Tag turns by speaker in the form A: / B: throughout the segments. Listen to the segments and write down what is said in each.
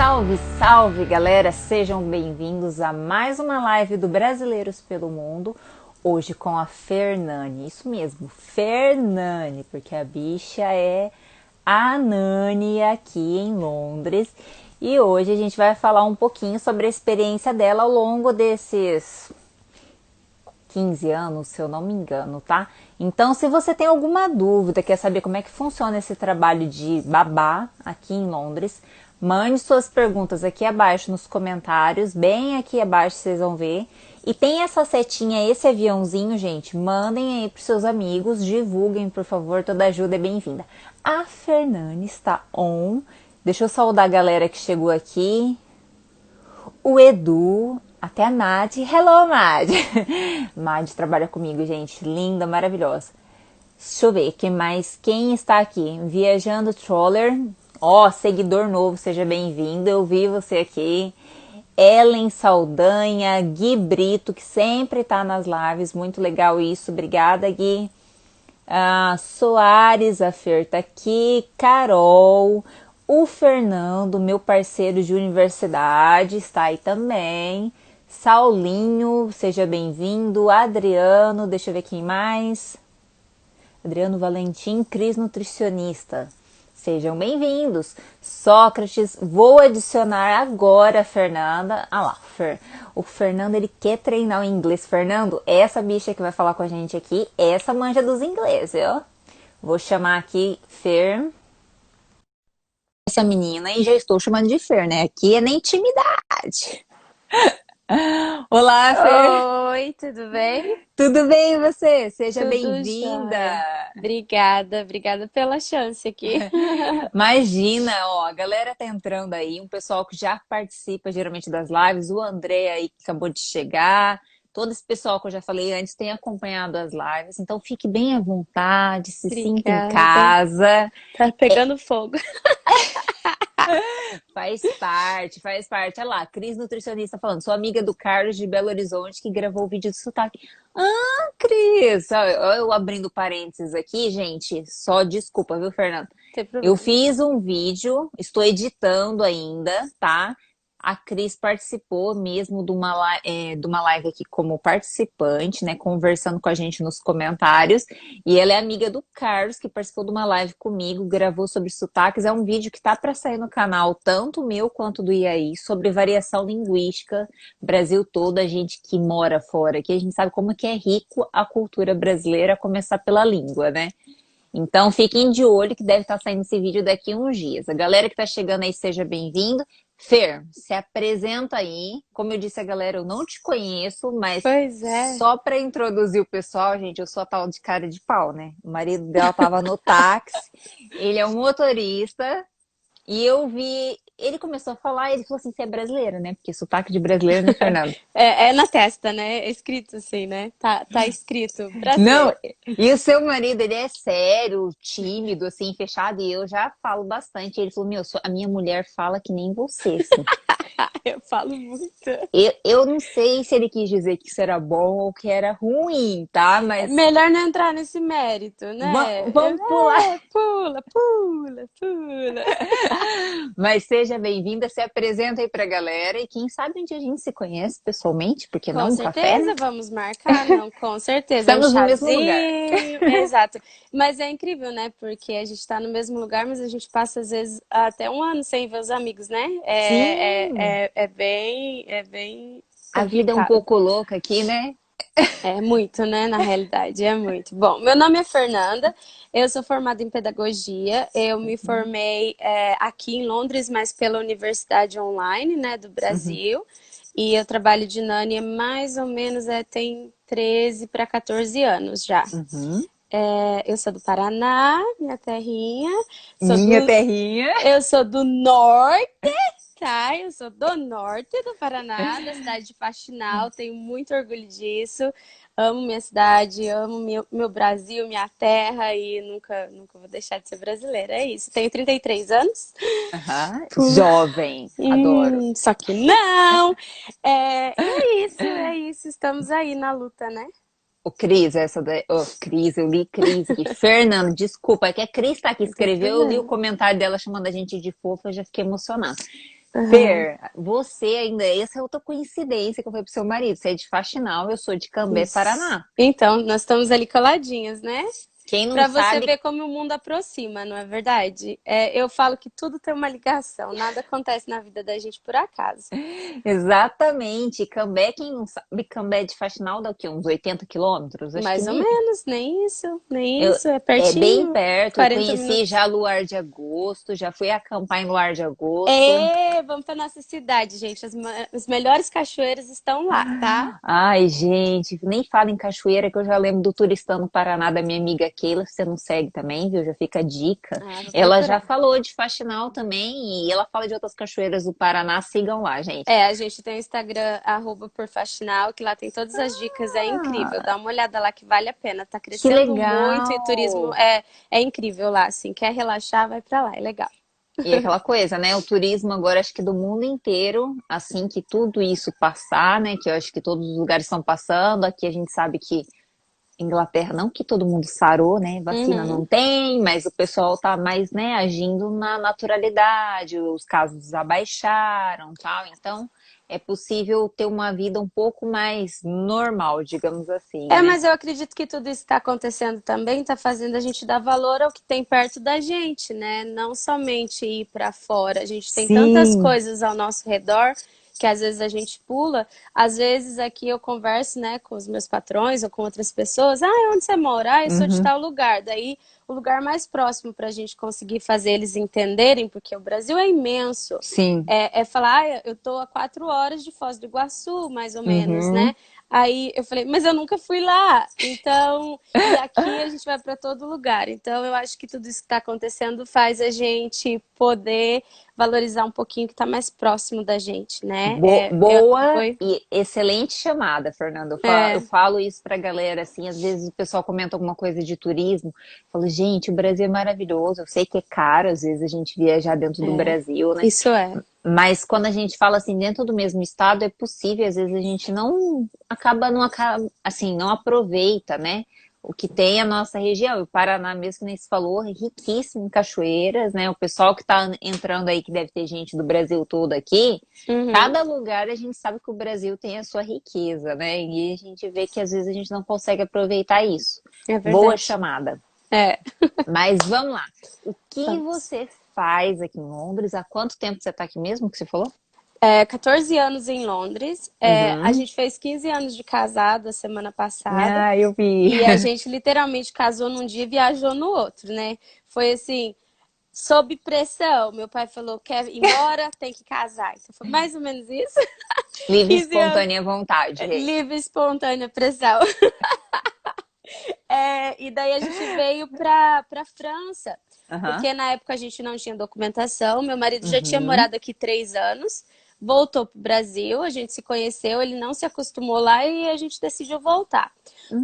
A: Salve, salve, galera! Sejam bem-vindos a mais uma live do Brasileiros pelo Mundo. Hoje com a Fernani, isso mesmo, Fernani, porque a bicha é a Nani aqui em Londres. E hoje a gente vai falar um pouquinho sobre a experiência dela ao longo desses 15 anos, se eu não me engano, tá? Então, se você tem alguma dúvida, quer saber como é que funciona esse trabalho de babá aqui em Londres, mande suas perguntas aqui abaixo nos comentários, bem aqui abaixo vocês vão ver. E tem essa setinha, esse aviãozinho, gente, mandem aí pros seus amigos, divulguem, por favor, toda ajuda é bem-vinda. A Fernani está on. Deixa eu saudar a galera que chegou aqui. O Edu, até a Madi. Hello, Madi. Madi trabalha comigo, gente. Linda, maravilhosa. Deixa eu ver, quem está aqui? Viajando Troller. Ó, seguidor novo, seja bem-vindo. Eu vi você aqui. Ellen Saldanha, Gui Brito, que sempre tá nas lives. Muito legal isso. Obrigada, Gui. Soares, a Fer tá aqui. Carol. O Fernando, meu parceiro de universidade, está aí também. Saulinho, seja bem-vindo. Adriano, deixa eu ver quem mais. Adriano Valentim, Cris Nutricionista. Sejam bem-vindos. Sócrates, vou adicionar agora a Fernanda. Ah lá, o Fernando, ele quer treinar o inglês. Fernando, essa bicha que vai falar com a gente aqui, essa manja dos ingleses, viu? Vou chamar aqui Fer. Essa menina e já estou chamando de Fer, né? Aqui é na intimidade. Olá, Fer.
B: Oi, tudo bem?
A: Tudo bem e você? Seja
B: Tudo
A: bem-vinda.
B: jóia. Obrigada pela chance aqui.
A: Imagina, ó, a galera tá entrando aí, um pessoal que já participa geralmente das lives, o André aí que acabou de chegar, todo esse pessoal que eu já falei antes tem acompanhado as lives, então fique bem à vontade, se sinta em
B: Obrigada.
A: casa.
B: Tá pegando fogo.
A: Faz parte, faz parte. Olha lá, Cris Nutricionista falando, sou amiga do Carlos de Belo Horizonte que gravou o vídeo do sotaque. Ah, Cris! Ó, eu abrindo parênteses aqui, gente, só desculpa, viu, Fernando?
B: Não tem
A: Eu
B: problema.
A: fiz um vídeo, estou editando ainda, tá? A Cris participou mesmo de uma live aqui como participante, né? Conversando com a gente nos comentários. E ela é amiga do Carlos, que participou de uma live comigo, gravou sobre sotaques. É um vídeo que tá para sair no canal, tanto o meu quanto do IAI, sobre variação linguística, Brasil todo, a gente que mora fora, que a gente sabe como que é rico a cultura brasileira, a começar pela língua, né? Então, fiquem de olho que deve estar saindo esse vídeo daqui a uns dias. A galera que está chegando aí, seja bem-vindo. Fer, se apresenta aí. Como eu disse a galera, eu não te conheço, mas
B: Pois é.
A: só para introduzir o pessoal, gente, eu sou a tal de cara de pau, né? O marido dela estava no táxi, ele é um motorista, e eu vi... Ele começou a falar, ele falou assim, você é brasileira, né? Porque sotaque de brasileiro, né, Fernando?
B: É na testa, né? É escrito assim, né? Tá escrito
A: Não,
B: brasileiro.
A: e o seu marido, ele é sério, tímido, assim, fechado, e eu já falo bastante. Ele falou, meu, a minha mulher fala que nem você, assim.
B: Eu falo muito.
A: Eu não sei se ele quis dizer que isso era bom ou que era ruim, tá?
B: É
A: Mas
B: melhor não entrar nesse mérito, né?
A: vamos pular.
B: Pula.
A: Mas seja bem-vinda, se apresenta aí pra galera e quem sabe onde a gente se conhece pessoalmente, porque
B: Com
A: não um café, né?
B: certeza, vamos marcar, não, com certeza, um
A: Estamos no mesmo lugar.
B: chazinho, exato. Mas é incrível, né? Porque a gente tá no mesmo lugar, mas a gente passa às vezes até um ano sem ver os amigos, né?
A: Sim,
B: É bem
A: a vida é um
B: complicado.
A: pouco louca aqui, né?
B: É muito, né? Na realidade, é muito. Bom, meu nome é Fernanda, eu sou formada em pedagogia, eu me formei aqui em Londres, mas pela Universidade Online, né, do
A: Uhum.
B: Brasil, e eu trabalho de Nani há mais ou menos, tem 13 para 14 anos já.
A: Uhum.
B: Eu sou do Paraná, minha terrinha, sou
A: Minha
B: do,
A: terrinha.
B: eu sou do norte, tá? Eu sou do norte do Paraná, da cidade de Faxinal, tenho muito orgulho disso. Amo minha cidade, amo meu Brasil, minha terra e nunca vou deixar de ser brasileira. É isso. Tenho 33 anos.
A: Aham.
B: Pu-
A: Jovem, adoro.
B: Só que não! É isso. Estamos aí na luta, né?
A: O Cris, Cris, eu li Cris aqui. Fernando, desculpa, é que a Cris tá aqui,
B: Não tem
A: escreveu, eu li o
B: problema.
A: comentário dela chamando a gente de fofa, eu já fiquei emocionada.
B: Aham.
A: Fer, você ainda, essa é outra coincidência que eu falei pro seu marido. Você é de Faxinal, eu sou de Cambé,
B: Isso.
A: Paraná.
B: Então, nós estamos ali coladinhas, né?
A: Quem não
B: Para você
A: sabe,
B: ver como o mundo aproxima, não é verdade? É, eu falo que tudo tem uma ligação, nada acontece na vida da gente por acaso.
A: exatamente, Cambé, quem não sabe, Cambé de Faxinal dá o quê? Uns 80 quilômetros? Acho que
B: Mais ou
A: nem.
B: menos, nem
A: Eu,
B: isso, é
A: é bem
B: pertinho,
A: perto, eu
B: 40
A: conheci
B: minutos.
A: já Luar de Agosto, já fui acampar em Luar de Agosto.
B: Vamos para nossa cidade, gente. As melhores cachoeiras estão lá, tá?
A: Ai, gente, nem fala em cachoeira que eu já lembro do Turistão no Paraná da minha amiga Keila, você não segue também, viu? Já fica a dica.
B: Ah, vou
A: Ela já
B: procurar.
A: falou de Faxinal também e ela fala de outras cachoeiras do Paraná, sigam lá, gente.
B: É, a gente tem o Instagram, @porfaxinal, que lá tem todas as dicas, é incrível.
A: Ah,
B: Dá uma olhada lá que vale a pena. Tá
A: que
B: crescendo muito e turismo
A: legal!
B: é incrível lá, assim. Quer relaxar, vai pra lá, é legal.
A: E aquela coisa, né? O turismo agora, acho que do mundo inteiro, assim que tudo isso passar, né? Que eu acho que todos os lugares estão passando. Aqui a gente sabe que Inglaterra, não que todo mundo sarou, né? Vacina
B: Uhum.
A: não tem, mas o pessoal tá mais, né, agindo na naturalidade, os casos abaixaram, tal. Então, é possível ter uma vida um pouco mais normal, digamos assim,
B: É,
A: né?
B: mas eu acredito que tudo isso que está acontecendo também está fazendo a gente dar valor ao que tem perto da gente, né? Não somente ir para fora. A gente tem tantas
A: Sim.
B: coisas ao nosso redor que às vezes a gente pula. Às vezes aqui eu converso, né, com os meus patrões ou com outras pessoas. Ah, onde você mora? Ah, eu sou de
A: Uhum.
B: tal lugar. Daí o lugar mais próximo para a gente conseguir fazer eles entenderem, porque o Brasil é imenso.
A: Sim.
B: É falar, ah, eu tô a 4 horas de Foz do Iguaçu, mais ou menos,
A: Uhum.
B: né? Aí eu falei, mas eu nunca fui lá. Então, e aqui a gente vai para todo lugar. Então, eu acho que tudo isso que está acontecendo faz a gente poder valorizar um pouquinho o que está mais próximo da gente, né?
A: Boa
B: Foi.
A: e excelente chamada, Fernando. Eu
B: É,
A: falo isso pra galera, assim, às vezes o pessoal comenta alguma coisa de turismo. Eu falo, gente, o Brasil é maravilhoso. Eu sei que é caro, às vezes, a gente viajar dentro do
B: é,
A: Brasil, né?
B: isso é.
A: Mas quando a gente fala assim, dentro do mesmo estado, é possível, às vezes a gente não acaba, assim, não aproveita, né? O que tem a nossa região. E o Paraná, mesmo que nem se falou, é riquíssimo em cachoeiras, né? O pessoal que está entrando aí, que deve ter gente do Brasil todo aqui,
B: Uhum,
A: cada lugar a gente sabe que o Brasil tem a sua riqueza, né? E a gente vê que às vezes a gente não consegue aproveitar isso.
B: é
A: Boa
B: verdade.
A: chamada.
B: É,
A: Mas vamos lá. O que
B: vamos.
A: você faz aqui em Londres? Há quanto tempo você está aqui mesmo que você falou?
B: 14 anos em Londres. A
A: Uhum.
B: gente fez 15 anos de casado a semana passada.
A: Ah, eu vi.
B: E a gente literalmente casou num dia e viajou no outro, né? Foi assim, sob pressão. Meu pai falou: quer ir embora, tem que casar. Então foi mais ou menos isso.
A: Livre,
B: 15 anos,
A: espontânea vontade, gente.
B: livre, espontânea pressão. E daí a gente veio para França,
A: Aham.
B: porque na época a gente não tinha documentação. Meu marido já tinha
A: Uhum.
B: morado aqui 3 anos, voltou para o Brasil, a gente se conheceu, ele não se acostumou lá e a gente decidiu voltar.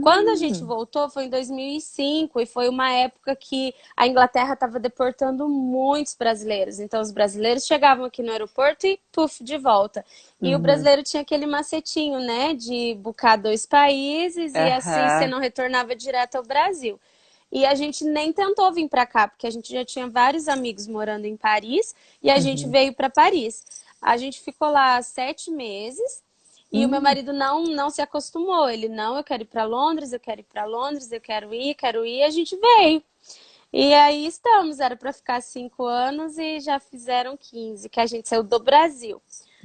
B: Quando a gente
A: Hum.
B: voltou foi em 2005 e foi uma época que a Inglaterra estava deportando muitos brasileiros. Então os brasileiros chegavam aqui no aeroporto e puf, de volta. E o
A: Uhum.
B: brasileiro tinha aquele macetinho, né, de buscar 2 países e assim você
A: Aham.
B: não retornava direto ao Brasil. E a gente nem tentou vir para cá, porque a gente já tinha vários amigos morando em Paris e a gente
A: Uhum.
B: veio para Paris. A gente ficou lá 7 meses e o meu
A: Hum.
B: marido não se acostumou. Ele, não, eu quero ir para Londres, eu quero ir para Londres, eu quero ir, quero ir. E a gente veio. E aí estamos, era para ficar 5 anos e já fizeram 15, que a gente saiu do Brasil.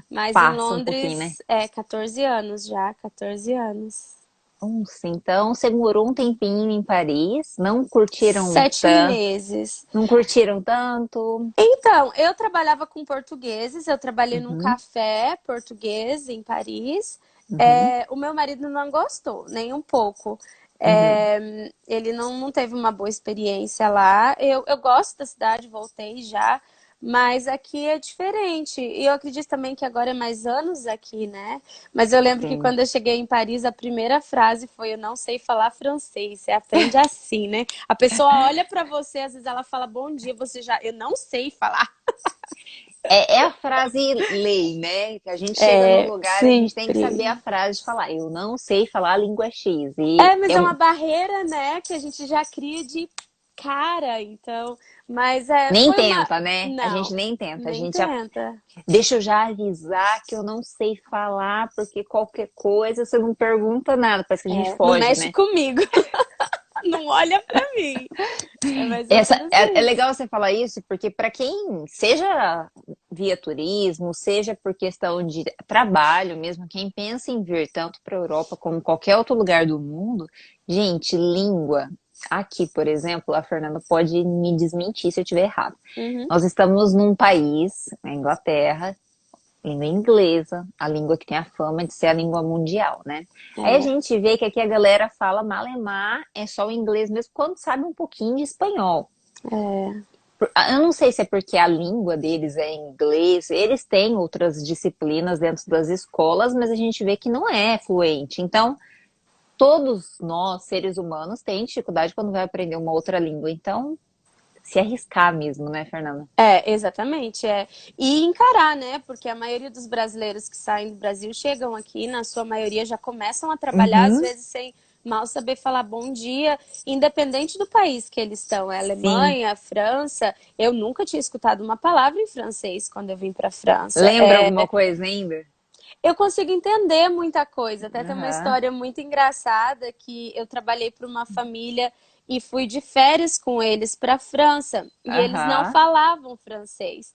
B: Mas em
A: Passa um pouquinho, né?
B: Londres é 14 anos já, 14 anos.
A: Sim. Então, você morou um tempinho em Paris,
B: Sete meses.
A: não curtiram tanto.
B: Então, eu trabalhava com portugueses, eu trabalhei num
A: Uhum.
B: café português em Paris.
A: Uhum.
B: O meu marido não gostou, nem um pouco.
A: Uhum.
B: Ele não teve uma boa experiência lá. Eu gosto da cidade, voltei já, mas aqui é diferente. E eu acredito também que agora é mais anos aqui, né? Mas eu lembro que
A: Sim.
B: quando eu cheguei em Paris, a primeira frase foi: eu não sei falar francês. Você aprende assim, né? A pessoa olha pra você, às vezes ela fala bom dia, você já, eu não sei falar.
A: É a frase lei, né? Que a gente chega num
B: É,
A: lugar, a gente tem que saber a
B: sempre.
A: frase de falar. Eu não sei falar a língua X. E
B: Mas
A: é
B: é uma
A: um.
B: barreira, né, que a gente já cria de cara, então, mas
A: Nem
B: foi uma.
A: tenta, né? A gente
B: Não,
A: nem tenta. A
B: nem
A: gente já
B: tenta.
A: deixa eu já avisar que eu não sei falar, porque qualquer coisa você não pergunta nada. Parece que a gente
B: Não
A: foge,
B: mexe
A: né?
B: comigo, não olha pra mim. É mais ou
A: Essa,
B: menos
A: é
B: isso.
A: legal você falar isso, porque para quem, seja via turismo, seja por questão de trabalho mesmo, quem pensa em vir tanto para a Europa como qualquer outro lugar do mundo, gente, língua. Aqui, por exemplo, a Fernanda pode me desmentir se eu estiver errado.
B: Uhum.
A: Nós estamos num país, a Inglaterra, língua inglesa, a língua que tem a fama de ser a língua mundial, né? Aí a
B: É,
A: gente vê que aqui a galera fala malemar, é só o inglês mesmo, quando sabe um pouquinho de espanhol.
B: é,
A: Eu não sei se é porque a língua deles é inglês, eles têm outras disciplinas dentro das escolas, mas a gente vê que não é fluente. Então, todos nós, seres humanos, têm dificuldade quando vai aprender uma outra língua. Então, se arriscar mesmo, né, Fernanda?
B: exatamente, é. E encarar, né? Porque a maioria dos brasileiros que saem do Brasil chegam aqui, na sua maioria já começam a trabalhar, às
A: Uhum,
B: vezes sem mal saber falar bom dia, independente do país que eles estão. É
A: sim.
B: Alemanha, França. Eu nunca tinha escutado uma palavra em francês quando eu vim para a França.
A: Lembra alguma coisa ainda?
B: Eu consigo entender muita coisa. Até tem uma
A: Aham,
B: história muito engraçada que eu trabalhei para uma família e fui de férias com eles para a França e eles não
A: aham,
B: falavam francês.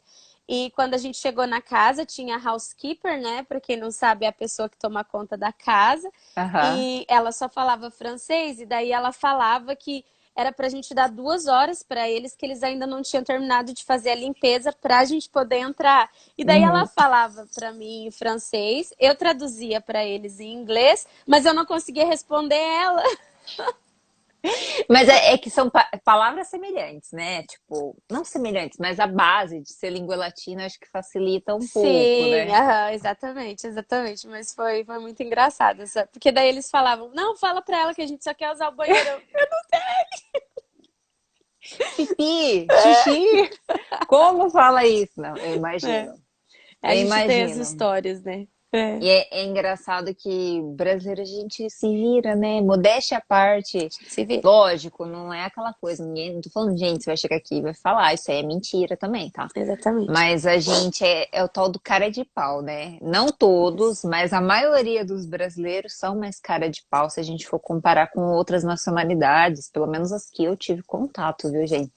B: E quando a gente chegou na casa, tinha a housekeeper, né? Para quem não sabe, é a pessoa que toma conta da casa.
A: aham.
B: E ela só falava francês, e daí ela falava que era para a gente dar 2 horas para eles, que eles ainda não tinham terminado de fazer a limpeza para a gente poder entrar. E daí ela
A: Uhum.
B: falava para mim em francês, eu traduzia para eles em inglês, mas eu não conseguia responder ela.
A: Mas é que são palavras semelhantes, né? Tipo, não semelhantes, mas a base de ser língua latina acho que facilita um pouco,
B: Sim,
A: né?
B: aham, exatamente, exatamente. Mas foi muito engraçado, sabe? Porque daí eles falavam, não, fala pra ela que a gente só quer usar o banheiro.
A: Pipi, xixi, como fala isso? Não, eu
B: É,
A: imagino,
B: a
A: eu
B: gente tem as
A: imagino.
B: histórias, né?
A: E é engraçado que brasileiro a gente se vira, né? Modéstia à parte.
B: Se vê.
A: Lógico, não é aquela coisa. Ninguém, não tô falando, gente, você vai chegar aqui e vai falar. Isso aí é mentira também, tá?
B: Exatamente.
A: Mas a gente é o tal do cara de pau, né? Não todos, mas a maioria dos brasileiros são mais cara de pau se a gente for comparar com outras nacionalidades, pelo menos as que eu tive contato, viu, gente?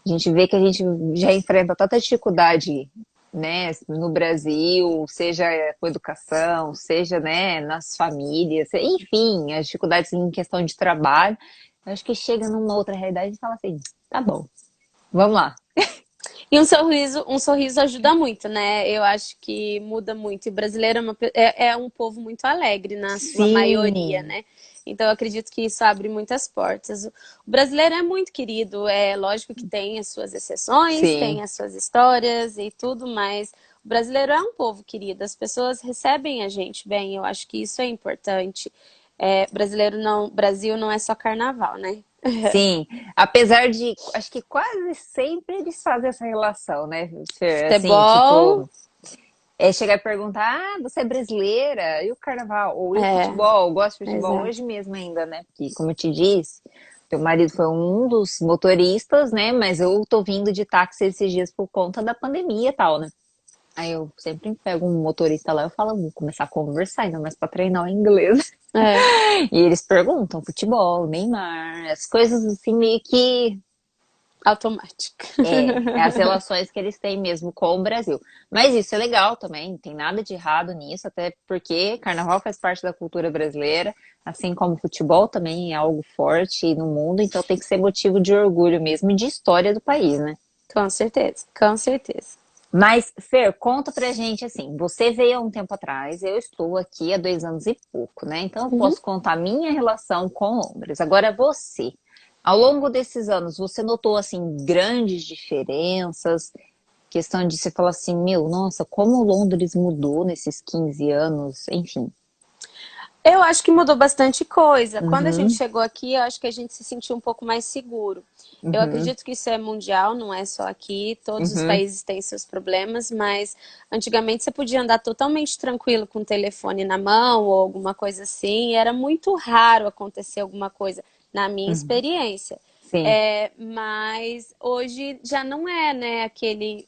A: A gente vê que a gente já enfrenta tanta dificuldade, né, no Brasil, seja com educação, seja, né, nas famílias, enfim, as dificuldades em questão de trabalho. Eu acho que chega numa outra realidade e fala assim, tá bom, vamos lá.
B: E um sorriso ajuda muito, né? Eu acho que muda muito. E o brasileiro é um povo muito alegre, na sua maioria,
A: Sim,
B: né? Então, eu acredito que isso abre muitas portas. O brasileiro é muito querido, é lógico que tem as suas exceções,
A: sim.
B: tem as suas histórias e tudo, mas o brasileiro é um povo querido. As pessoas recebem a gente bem, eu acho que isso é importante. Brasileiro não, Brasil não é só carnaval, né?
A: Sim, apesar de, acho que quase sempre eles fazem essa relação, né, Fer? Assim,
B: Futebol,
A: tipo, chegar e perguntar, ah, você é brasileira? E o carnaval? Ou e o
B: é,
A: futebol? Eu gosto de futebol hoje
B: exato.
A: mesmo ainda, né? Porque, como eu te disse, teu marido foi um dos motoristas, né? Mas eu tô vindo de táxi esses dias por conta da pandemia e tal, né? Aí eu sempre pego um motorista lá e falo, vou começar a conversar, ainda mais pra treinar o inglês.
B: É.
A: E eles perguntam futebol, Neymar, as coisas assim meio que
B: Automática.
A: é as relações que eles têm mesmo com o Brasil. Mas isso é legal também, não tem nada de errado nisso, até porque carnaval faz parte da cultura brasileira, assim como futebol também é algo forte no mundo, então tem que ser motivo de orgulho mesmo e de história do país, né?
B: Com certeza, com certeza.
A: Mas, Fer, conta pra gente assim, você veio há um tempo atrás, eu estou aqui há 2 anos e pouco, né? Então eu
B: Uhum.
A: posso contar a minha relação com Londres. Agora você, ao longo desses anos, você notou assim grandes diferenças? Questão de você falar assim, meu, nossa, como Londres mudou nesses 15 anos, enfim.
B: Eu acho que mudou bastante coisa. Quando a gente
A: Uhum,
B: chegou aqui, eu acho que a gente se sentiu um pouco mais seguro. Eu
A: uhum,
B: acredito que isso é mundial, não é só aqui. Todos os
A: uhum,
B: países têm seus problemas, mas antigamente você podia andar totalmente tranquilo com o telefone na mão ou alguma coisa assim. E era muito raro acontecer alguma coisa, na minha
A: uhum.
B: experiência.
A: Sim,
B: Mas hoje já não é, né, aquele.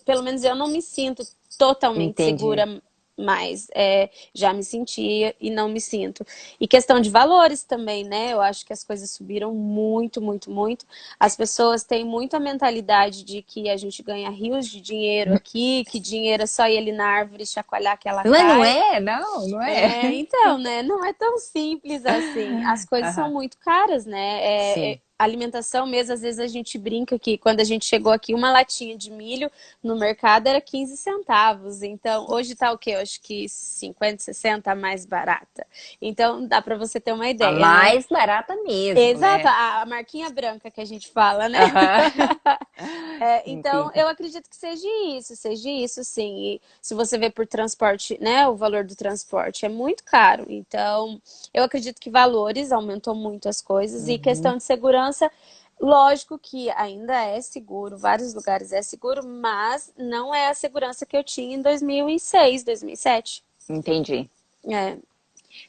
B: Pelo menos eu não me sinto totalmente
A: entendi.
B: segura mais. Já me sentia e não me sinto. E questão de valores também, né? Eu acho que as coisas subiram muito, muito, muito. As pessoas têm muito a mentalidade de que a gente ganha rios de dinheiro aqui, que dinheiro é só ir ali na árvore e chacoalhar que ela
A: Não
B: cai.
A: é? Não, não é.
B: Então, né? Não é tão simples assim. As coisas são
A: Aham,
B: muito caras, né?
A: sim.
B: Alimentação mesmo, às vezes a gente brinca que quando a gente chegou aqui, uma latinha de milho no mercado era 15 centavos. Então, hoje tá o quê? Eu acho que 50, 60 a mais barata. Então, dá para você ter uma
A: A
B: ideia, né?
A: mais barata mesmo,
B: Exato,
A: né?
B: a marquinha branca que a gente fala, né?
A: Aham.
B: Então,
A: Entendi.
B: eu acredito que seja isso, sim. E se você vê por transporte, né, o valor do transporte é muito caro. Então, eu acredito que valores aumentou muito as coisas e
A: Uhum.
B: questão de segurança, lógico que ainda é seguro, vários lugares é seguro, mas não é a segurança que eu tinha em 2006, 2007.
A: Entendi.
B: É.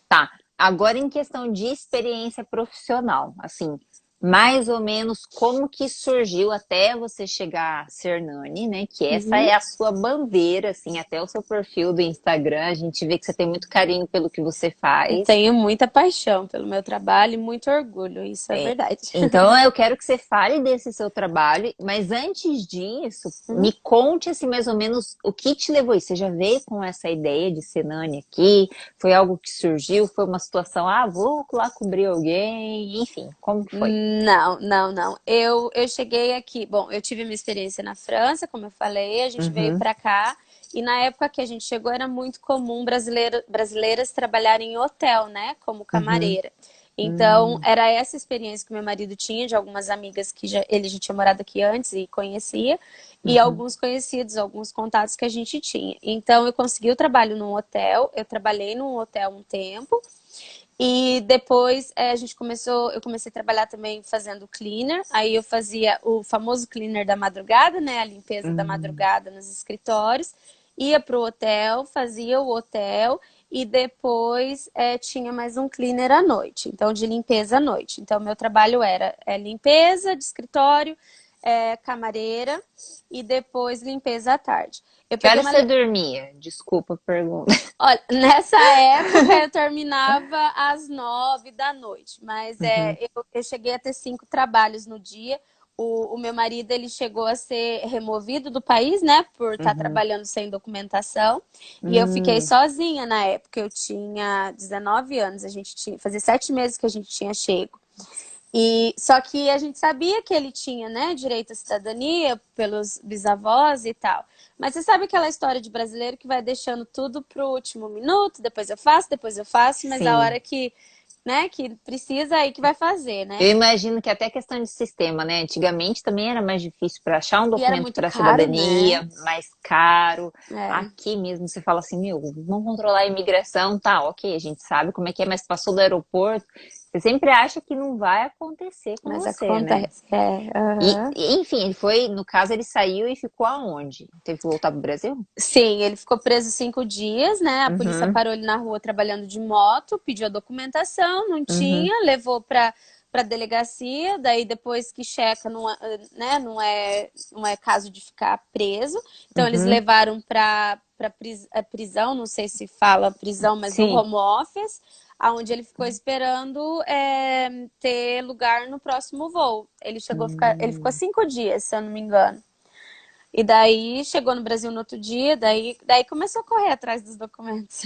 A: Tá. Agora em questão de experiência profissional, assim, mais ou menos como que surgiu até você chegar a ser Nani, né? Que essa
B: Uhum.
A: é a sua bandeira, assim, até o seu perfil do Instagram, a gente vê que você tem muito carinho pelo que você
B: Eu
A: faz.
B: tenho muita paixão pelo meu trabalho e muito orgulho, isso é
A: É,
B: verdade.
A: então eu quero que você fale desse seu trabalho, mas antes disso,
B: Uhum.
A: me conte assim mais ou menos o que te levou isso. Você já veio com essa ideia de ser Nani aqui? Foi algo que surgiu? Foi uma situação, vou lá cobrir alguém, enfim, como que foi?
B: Não, não, não. Eu cheguei aqui. Bom, eu tive minha experiência na França, como eu falei, a gente veio
A: Uhum,
B: para cá. E na época que a gente chegou, era muito comum brasileiras trabalharem em hotel, né? Como
A: uhum,
B: camareira. Então,
A: hum,
B: era essa experiência que meu marido tinha, de algumas amigas que ele já tinha morado aqui antes e conhecia, e
A: uhum,
B: alguns conhecidos, alguns contatos que a gente tinha. Então, eu consegui o trabalho num hotel, eu trabalhei num hotel um tempo. E depois eu comecei a trabalhar também fazendo cleaner. Aí eu fazia o famoso cleaner da madrugada, né? A limpeza da
A: hum,
B: madrugada nos escritórios. Ia para o hotel, fazia o hotel e depois tinha mais um cleaner à noite. Então, de limpeza à noite. Então, meu trabalho era limpeza de escritório, camareira e depois limpeza à tarde. Eu
A: Que
B: peguei
A: hora
B: uma,
A: você dormia? Desculpa a pergunta.
B: Olha, nessa época eu terminava às 9 da noite, mas
A: Uhum,
B: eu cheguei a ter 5 trabalhos no dia. O meu marido ele chegou a ser removido do país, né, por estar
A: uhum,
B: trabalhando sem documentação, e eu fiquei
A: hum,
B: sozinha na época. Eu tinha 19 anos, a gente tinha, fazia 7 meses que a gente tinha chego. E só que a gente sabia que ele tinha, né, direito à cidadania pelos bisavós e tal. Mas você sabe aquela história de brasileiro que vai deixando tudo pro último minuto, depois eu faço, mas a
A: sim.
B: hora que, né, que precisa aí que vai fazer, né?
A: Eu imagino que até questão de sistema, né? Antigamente também era mais difícil para achar um
B: E era
A: documento
B: muito
A: para
B: caro, né?
A: cidadania, mais caro.
B: É,
A: Aqui mesmo você fala assim, meu, vamos controlar a imigração, tá, ok, a gente sabe como é que é, mas passou do aeroporto, você sempre acha que não vai acontecer com
B: mas
A: você, né?
B: acontece. Aham.
A: Enfim, ele foi, no caso, ele saiu e ficou aonde? Teve que voltar pro Brasil?
B: Sim, ele ficou preso 5 dias, né? A polícia
A: Uhum,
B: parou ele na rua trabalhando de moto, pediu a documentação, não
A: uhum,
B: tinha, levou para delegacia, daí depois que checa não, né, não é caso de ficar preso. Então eles
A: uhum.
B: levaram para prisão, não sei se fala prisão, mas no
A: Sim.
B: home office, aonde ele ficou esperando ter lugar no próximo voo. Ele ficou
A: Hum.
B: 5 dias, se eu não me engano. E daí chegou no Brasil no outro dia, daí começou a correr atrás dos documentos.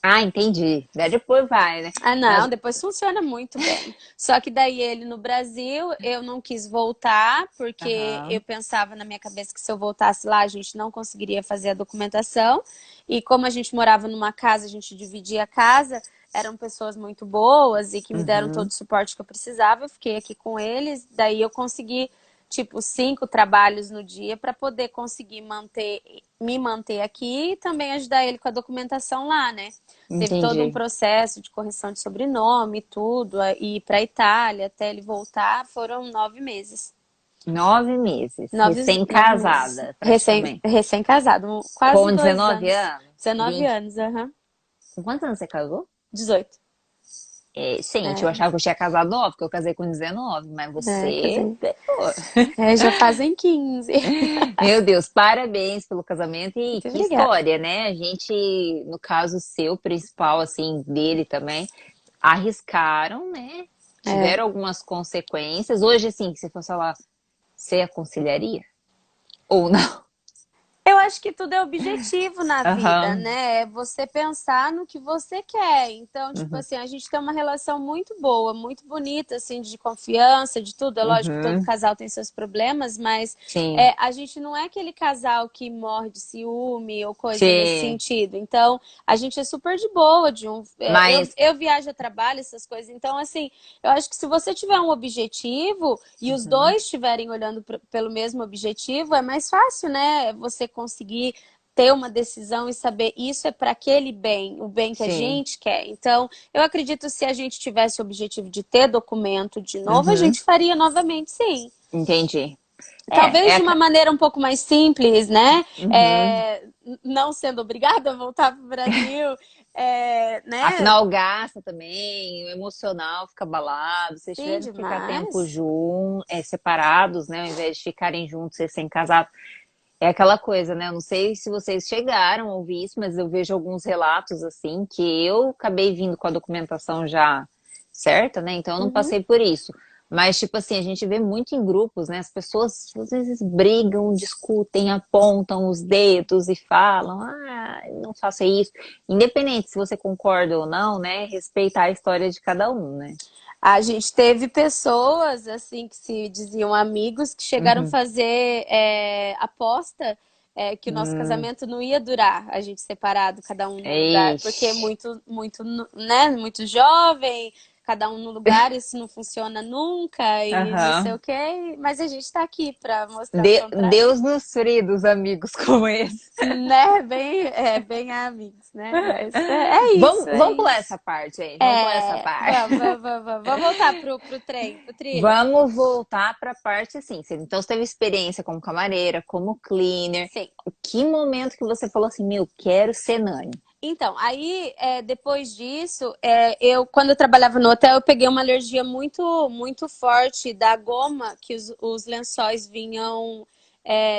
A: Ah, entendi. Daí depois vai, né?
B: Ah, não,
A: Mas,
B: depois funciona muito bem. Só que daí ele no Brasil, eu não quis voltar, porque eu
A: aham,
B: pensava na minha cabeça que se eu voltasse lá, a gente não conseguiria fazer a documentação. E como a gente morava numa casa, a gente dividia a casa, eram pessoas muito boas e que me deram todo
A: uhum,
B: o suporte que eu precisava. Eu fiquei aqui com eles, daí eu consegui tipo 5 trabalhos no dia para poder conseguir me manter aqui e também ajudar ele com a documentação lá, né? Teve todo um
A: entendi.
B: processo de correção de sobrenome, tudo, e ir para a Itália até ele voltar foram 9 meses.
A: 9 meses,
B: 9 meses.
A: recém-casada, praticamente.
B: Recém-casado, quase
A: Com
B: 2
A: 19
B: anos.
A: anos?
B: 19
A: 20.
B: anos, aham.
A: Com quantos anos você casou?
B: 18.
A: Gente, eu achava que eu tinha casado nova, porque eu casei com 19, mas
B: Quer
A: você
B: dizer,
A: pegou.
B: já fazem 15.
A: Meu Deus, parabéns pelo casamento e
B: Muito
A: que
B: obrigada.
A: história, né? A gente, no caso seu, principal, assim, dele também, arriscaram, né?
B: É.
A: Tiveram algumas consequências. Hoje, assim, se fosse falar, você aconselharia? Ou não?
B: Eu acho que tudo é objetivo na vida,
A: Aham.
B: né? É você pensar no que você quer. Então, tipo
A: Uhum.
B: assim, a gente tem uma relação muito boa, muito bonita, assim, de confiança, de tudo. É lógico que todo
A: Uhum.
B: casal tem seus problemas, mas
A: Sim.
B: a gente não é aquele casal que morre de ciúme ou coisa nesse
A: Sim.
B: sentido. Então, a gente é super de boa de um.
A: Mas.
B: Eu viajo a trabalho, essas coisas. Então, assim, eu acho que se você tiver um objetivo e os
A: Uhum.
B: dois estiverem olhando pelo mesmo objetivo, é mais fácil, né? Você conseguir ter uma decisão e saber isso é para aquele bem, o bem que a
A: Sim.
B: gente quer. Então, eu acredito que se a gente tivesse o objetivo de ter documento de novo, a
A: Uhum.
B: gente faria novamente, sim.
A: Entendi.
B: Talvez
A: É.
B: de uma maneira um pouco mais simples, né?
A: Uhum.
B: Não sendo obrigada a voltar para o Brasil, né?
A: Afinal, gasta também, o emocional fica abalado. Vocês
B: Sim,
A: tiveram que ficar tempo
B: demais.
A: separados, né? Ao invés de ficarem juntos, recém-casados. É aquela coisa, né? Eu não sei se vocês chegaram a ouvir isso, mas eu vejo alguns relatos assim que eu acabei vindo com a documentação já certa, né? Então eu não
B: Uhum.
A: passei por isso. Mas, tipo assim, a gente vê muito em grupos, né? As pessoas às vezes brigam, discutem, apontam os dedos e falam, não faça isso. Independente se você concorda ou não, né? Respeitar a história de cada um, né?
B: A gente teve pessoas, assim, que se diziam amigos, que chegaram a
A: Uhum.
B: fazer aposta que o nosso
A: Hum,
B: casamento não ia durar, a gente separado, cada um num lugar, porque
A: ixi.
B: muito, né, muito jovem, cada um no lugar, isso não funciona nunca e não sei o
A: Aham.
B: quê, mas a gente tá aqui para mostrar o contrário.
A: Deus nos free dos amigos como esse.
B: Né? Bem amigos, né? Mas é
A: Vamos,
B: isso, é
A: vamos pular essa
B: isso.
A: parte aí. Vamos pular essa parte.
B: Vamos voltar pro trem, pro trilho.
A: Vamos voltar para a parte assim. Então, você teve experiência como camareira, como cleaner.
B: Sim.
A: Que momento que você falou assim, meu, quero ser Nani?
B: Então, aí, depois disso, quando eu trabalhava no hotel, eu peguei uma alergia muito, muito forte da goma que os lençóis vinham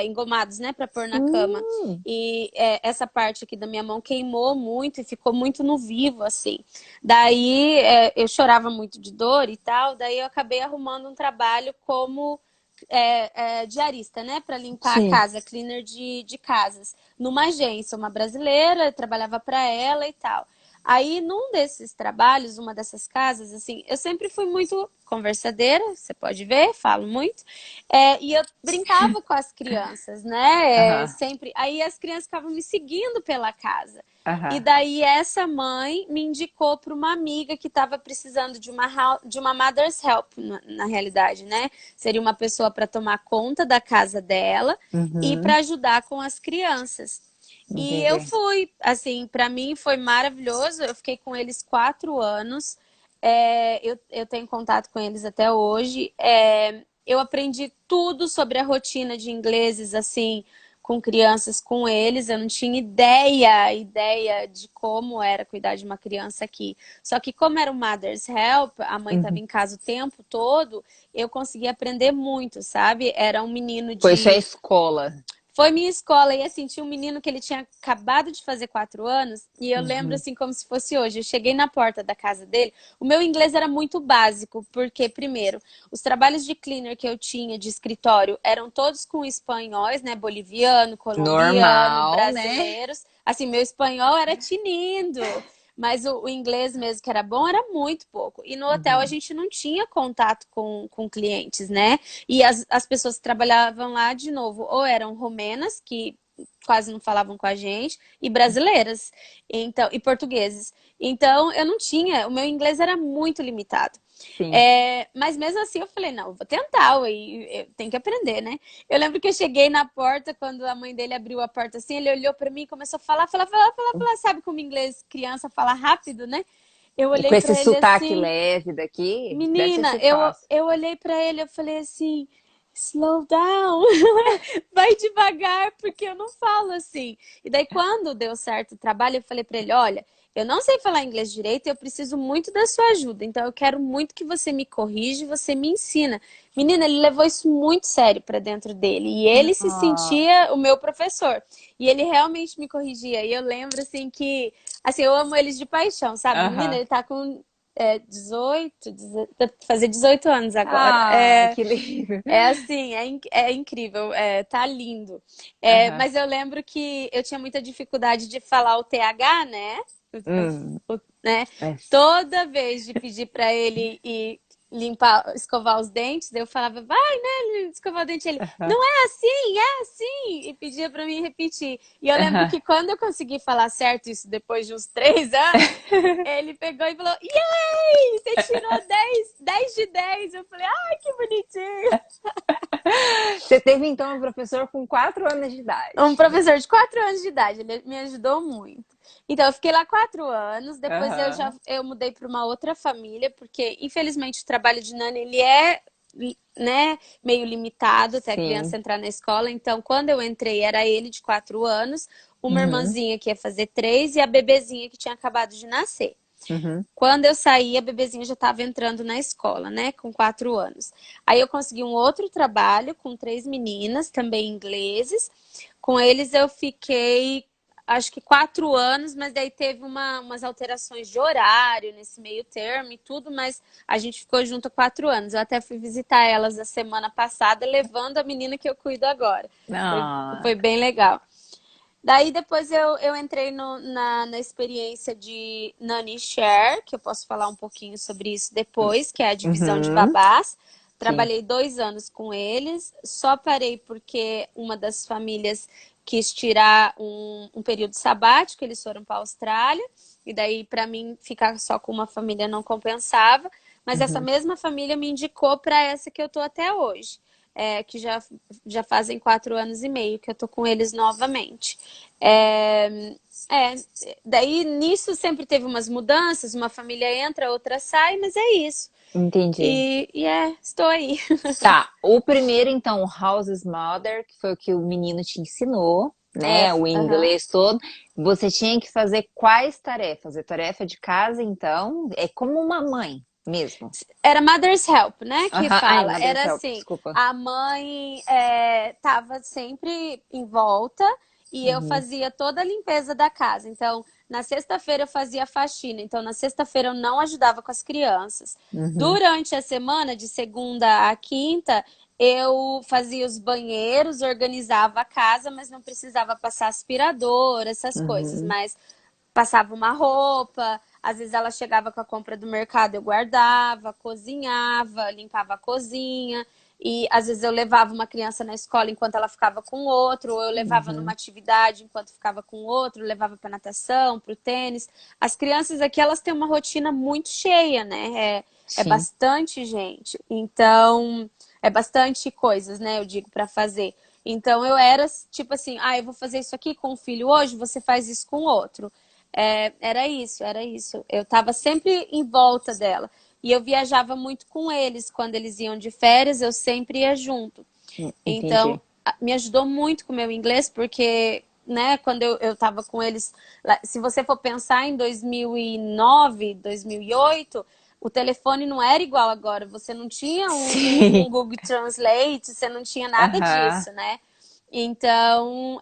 B: engomados, né, para pôr na cama.
A: Hum,
B: E essa parte aqui da minha mão queimou muito e ficou muito no vivo, assim. Daí, eu chorava muito de dor e tal, daí eu acabei arrumando um trabalho como diarista, né, para limpar a
A: sim.
B: casa, cleaner de casas numa agência, uma brasileira, eu trabalhava para ela e tal. Aí, num desses trabalhos, uma dessas casas, assim, eu sempre fui muito conversadeira, você pode ver, falo muito, e eu brincava com as crianças, né?
A: Aham,
B: Sempre. Aí as crianças ficavam me seguindo pela casa. E
A: aham.
B: daí essa mãe me indicou para uma amiga que estava precisando de uma mother's help, na realidade, né? Seria uma pessoa para tomar conta da casa dela e para
A: Uhum,
B: ajudar com as crianças. E eu
A: entendi.
B: fui, assim, para mim foi maravilhoso. Eu fiquei com eles 4 anos. Eu tenho contato com eles até hoje. Eu aprendi tudo sobre a rotina de ingleses, assim, com crianças, com eles. Eu não tinha ideia de como era cuidar de uma criança aqui. Só que como era o Mother's Help, a mãe estava
A: Uhum.
B: em casa o tempo todo, eu consegui aprender muito, sabe? Era um menino
A: Foi sua
B: de
A: escola.
B: foi minha escola e assim, tinha um menino que ele tinha acabado de fazer 4 anos e eu lembro
A: Uhum.
B: assim como se fosse hoje. Eu cheguei na porta da casa dele, o meu inglês era muito básico, porque primeiro, os trabalhos de cleaner que eu tinha de escritório eram todos com espanhóis, né, boliviano, colombiano,
A: Normal, né?
B: brasileiros. Assim, meu espanhol era tinindo. Mas o inglês mesmo que era bom era muito pouco. E no hotel a
A: Uhum.
B: gente não tinha contato com clientes, né? E as pessoas que trabalhavam lá, de novo, ou eram romenas, que quase não falavam com a gente, e brasileiras, então, e portugueses. Então, eu não tinha, o meu inglês era muito limitado.
A: Sim.
B: Mas mesmo assim eu falei, não, eu vou tentar, eu tenho que aprender, né? Eu lembro que eu cheguei na porta, quando a mãe dele abriu a porta assim, ele olhou pra mim e começou a falar, sabe como inglês criança fala rápido, né? Eu
A: E com
B: olhei
A: esse
B: pra ele
A: sotaque
B: assim,
A: leve daqui, deve ser
B: menina,
A: se
B: eu,
A: fácil.
B: eu olhei pra ele, eu falei assim, slow down, vai devagar, porque eu não falo assim. E daí, quando deu certo o trabalho, eu falei pra ele, olha, eu não sei falar inglês direito e eu preciso muito da sua ajuda. Então, eu quero muito que você me corrija e você me ensina. Menina, ele levou isso muito sério para dentro dele. E ele se
A: Ah,
B: sentia o meu professor. E ele realmente me corrigia. E eu lembro, assim, que... Assim, eu amo eles de paixão, sabe? Menina,
A: aham.
B: ele tá com 18, fazer 18 anos agora.
A: Ah, que lindo.
B: É assim, é incrível, tá lindo.
A: Aham.
B: Mas eu lembro que eu tinha muita dificuldade de falar o TH, né?
A: Hum,
B: Né?
A: é.
B: Toda vez de pedir para ele ir limpar, escovar os dentes, eu falava, vai, né, escovar o dente. Ele,
A: Aham.
B: não é assim, e pedia para mim repetir. E eu lembro
A: Aham.
B: que quando eu consegui falar certo isso depois de uns 3 anos, ele pegou e falou, yay, você tirou 10 de 10. Eu falei, ai, que bonitinho.
A: Você teve então um professor com 4 anos de
B: Um
A: idade.
B: professor de 4 anos de idade, ele me ajudou muito. Então, eu fiquei lá 4 anos, depois
A: Aham.
B: eu mudei para uma outra família, porque infelizmente o trabalho de Nani, ele é, né, meio limitado até a criança
A: Sim.
B: entrar na escola. Então, quando eu entrei, era ele de 4 anos, uma
A: Uhum.
B: irmãzinha que ia fazer 3 e a bebezinha que tinha acabado de nascer.
A: Uhum.
B: Quando eu saí, a bebezinha já estava entrando na escola, né? Com 4 anos. Aí eu consegui um outro trabalho com 3 meninas, também ingleses. Com eles eu fiquei, acho que 4 anos, mas daí teve umas alterações de horário nesse meio termo e tudo, mas a gente ficou junto há 4 anos. Eu até fui visitar elas na semana passada, levando a menina que eu cuido agora. Foi,
A: Ah.
B: foi bem legal. Daí depois eu entrei na experiência de Nanny Share, que eu posso falar um pouquinho sobre isso depois, que é a divisão de
A: Uhum.
B: babás.
A: Sim.
B: Trabalhei 2 anos com eles, só parei porque uma das famílias quis tirar um período sabático, eles foram para a Austrália, e daí para mim ficar só com uma família não compensava, mas essa
A: Uhum.
B: mesma família me indicou para essa que eu tô até hoje. Que já fazem 4 anos e meio que eu tô com eles novamente. É, é, daí nisso sempre teve umas mudanças, uma família entra, outra sai, mas é isso.
A: Entendi.
B: Estou aí.
A: Tá, o primeiro, então, o House's Mother, que foi o que o menino te ensinou, né? O
B: Aham.
A: inglês todo. Você tinha que fazer quais tarefas? A tarefa de casa, então, é como uma mãe mesmo.
B: Era Mother's Help, né, que
A: Aham. Ai,
B: fala.
A: Mother's
B: Era
A: Help,
B: assim,
A: desculpa.
B: a mãe tava sempre em volta e eu
A: Uhum.
B: fazia toda a limpeza da casa. Então, na sexta-feira eu fazia a faxina. Então, na sexta-feira eu não ajudava com as crianças.
A: Uhum.
B: Durante a semana, de segunda a quinta, eu fazia os banheiros, organizava a casa, mas não precisava passar aspirador, essas coisas.
A: Uhum.
B: Mas passava uma roupa, às vezes ela chegava com a compra do mercado, eu guardava, cozinhava, limpava a cozinha. E às vezes eu levava uma criança na escola enquanto ela ficava com outro, ou eu levava numa
A: Uhum.
B: atividade enquanto ficava com outro, levava para natação, para o tênis. As crianças aqui, elas têm uma rotina muito cheia, né? É
A: Sim.
B: bastante gente. Então, é bastante coisas, né? Eu digo, para fazer. Então, eu era tipo assim, eu vou fazer isso aqui com o filho hoje, você faz isso com o outro. Era isso, era isso. Eu estava sempre em volta dela. E eu viajava muito com eles. Quando eles iam de férias, eu sempre ia junto. Então,
A: Entendi.
B: me ajudou muito com o meu inglês, porque, né, quando eu estava com eles, se você for pensar em 2009, 2008, o telefone não era igual agora. Você não tinha um
A: Sim.
B: Google Translate, você não tinha nada
A: Aham.
B: disso, né? Então,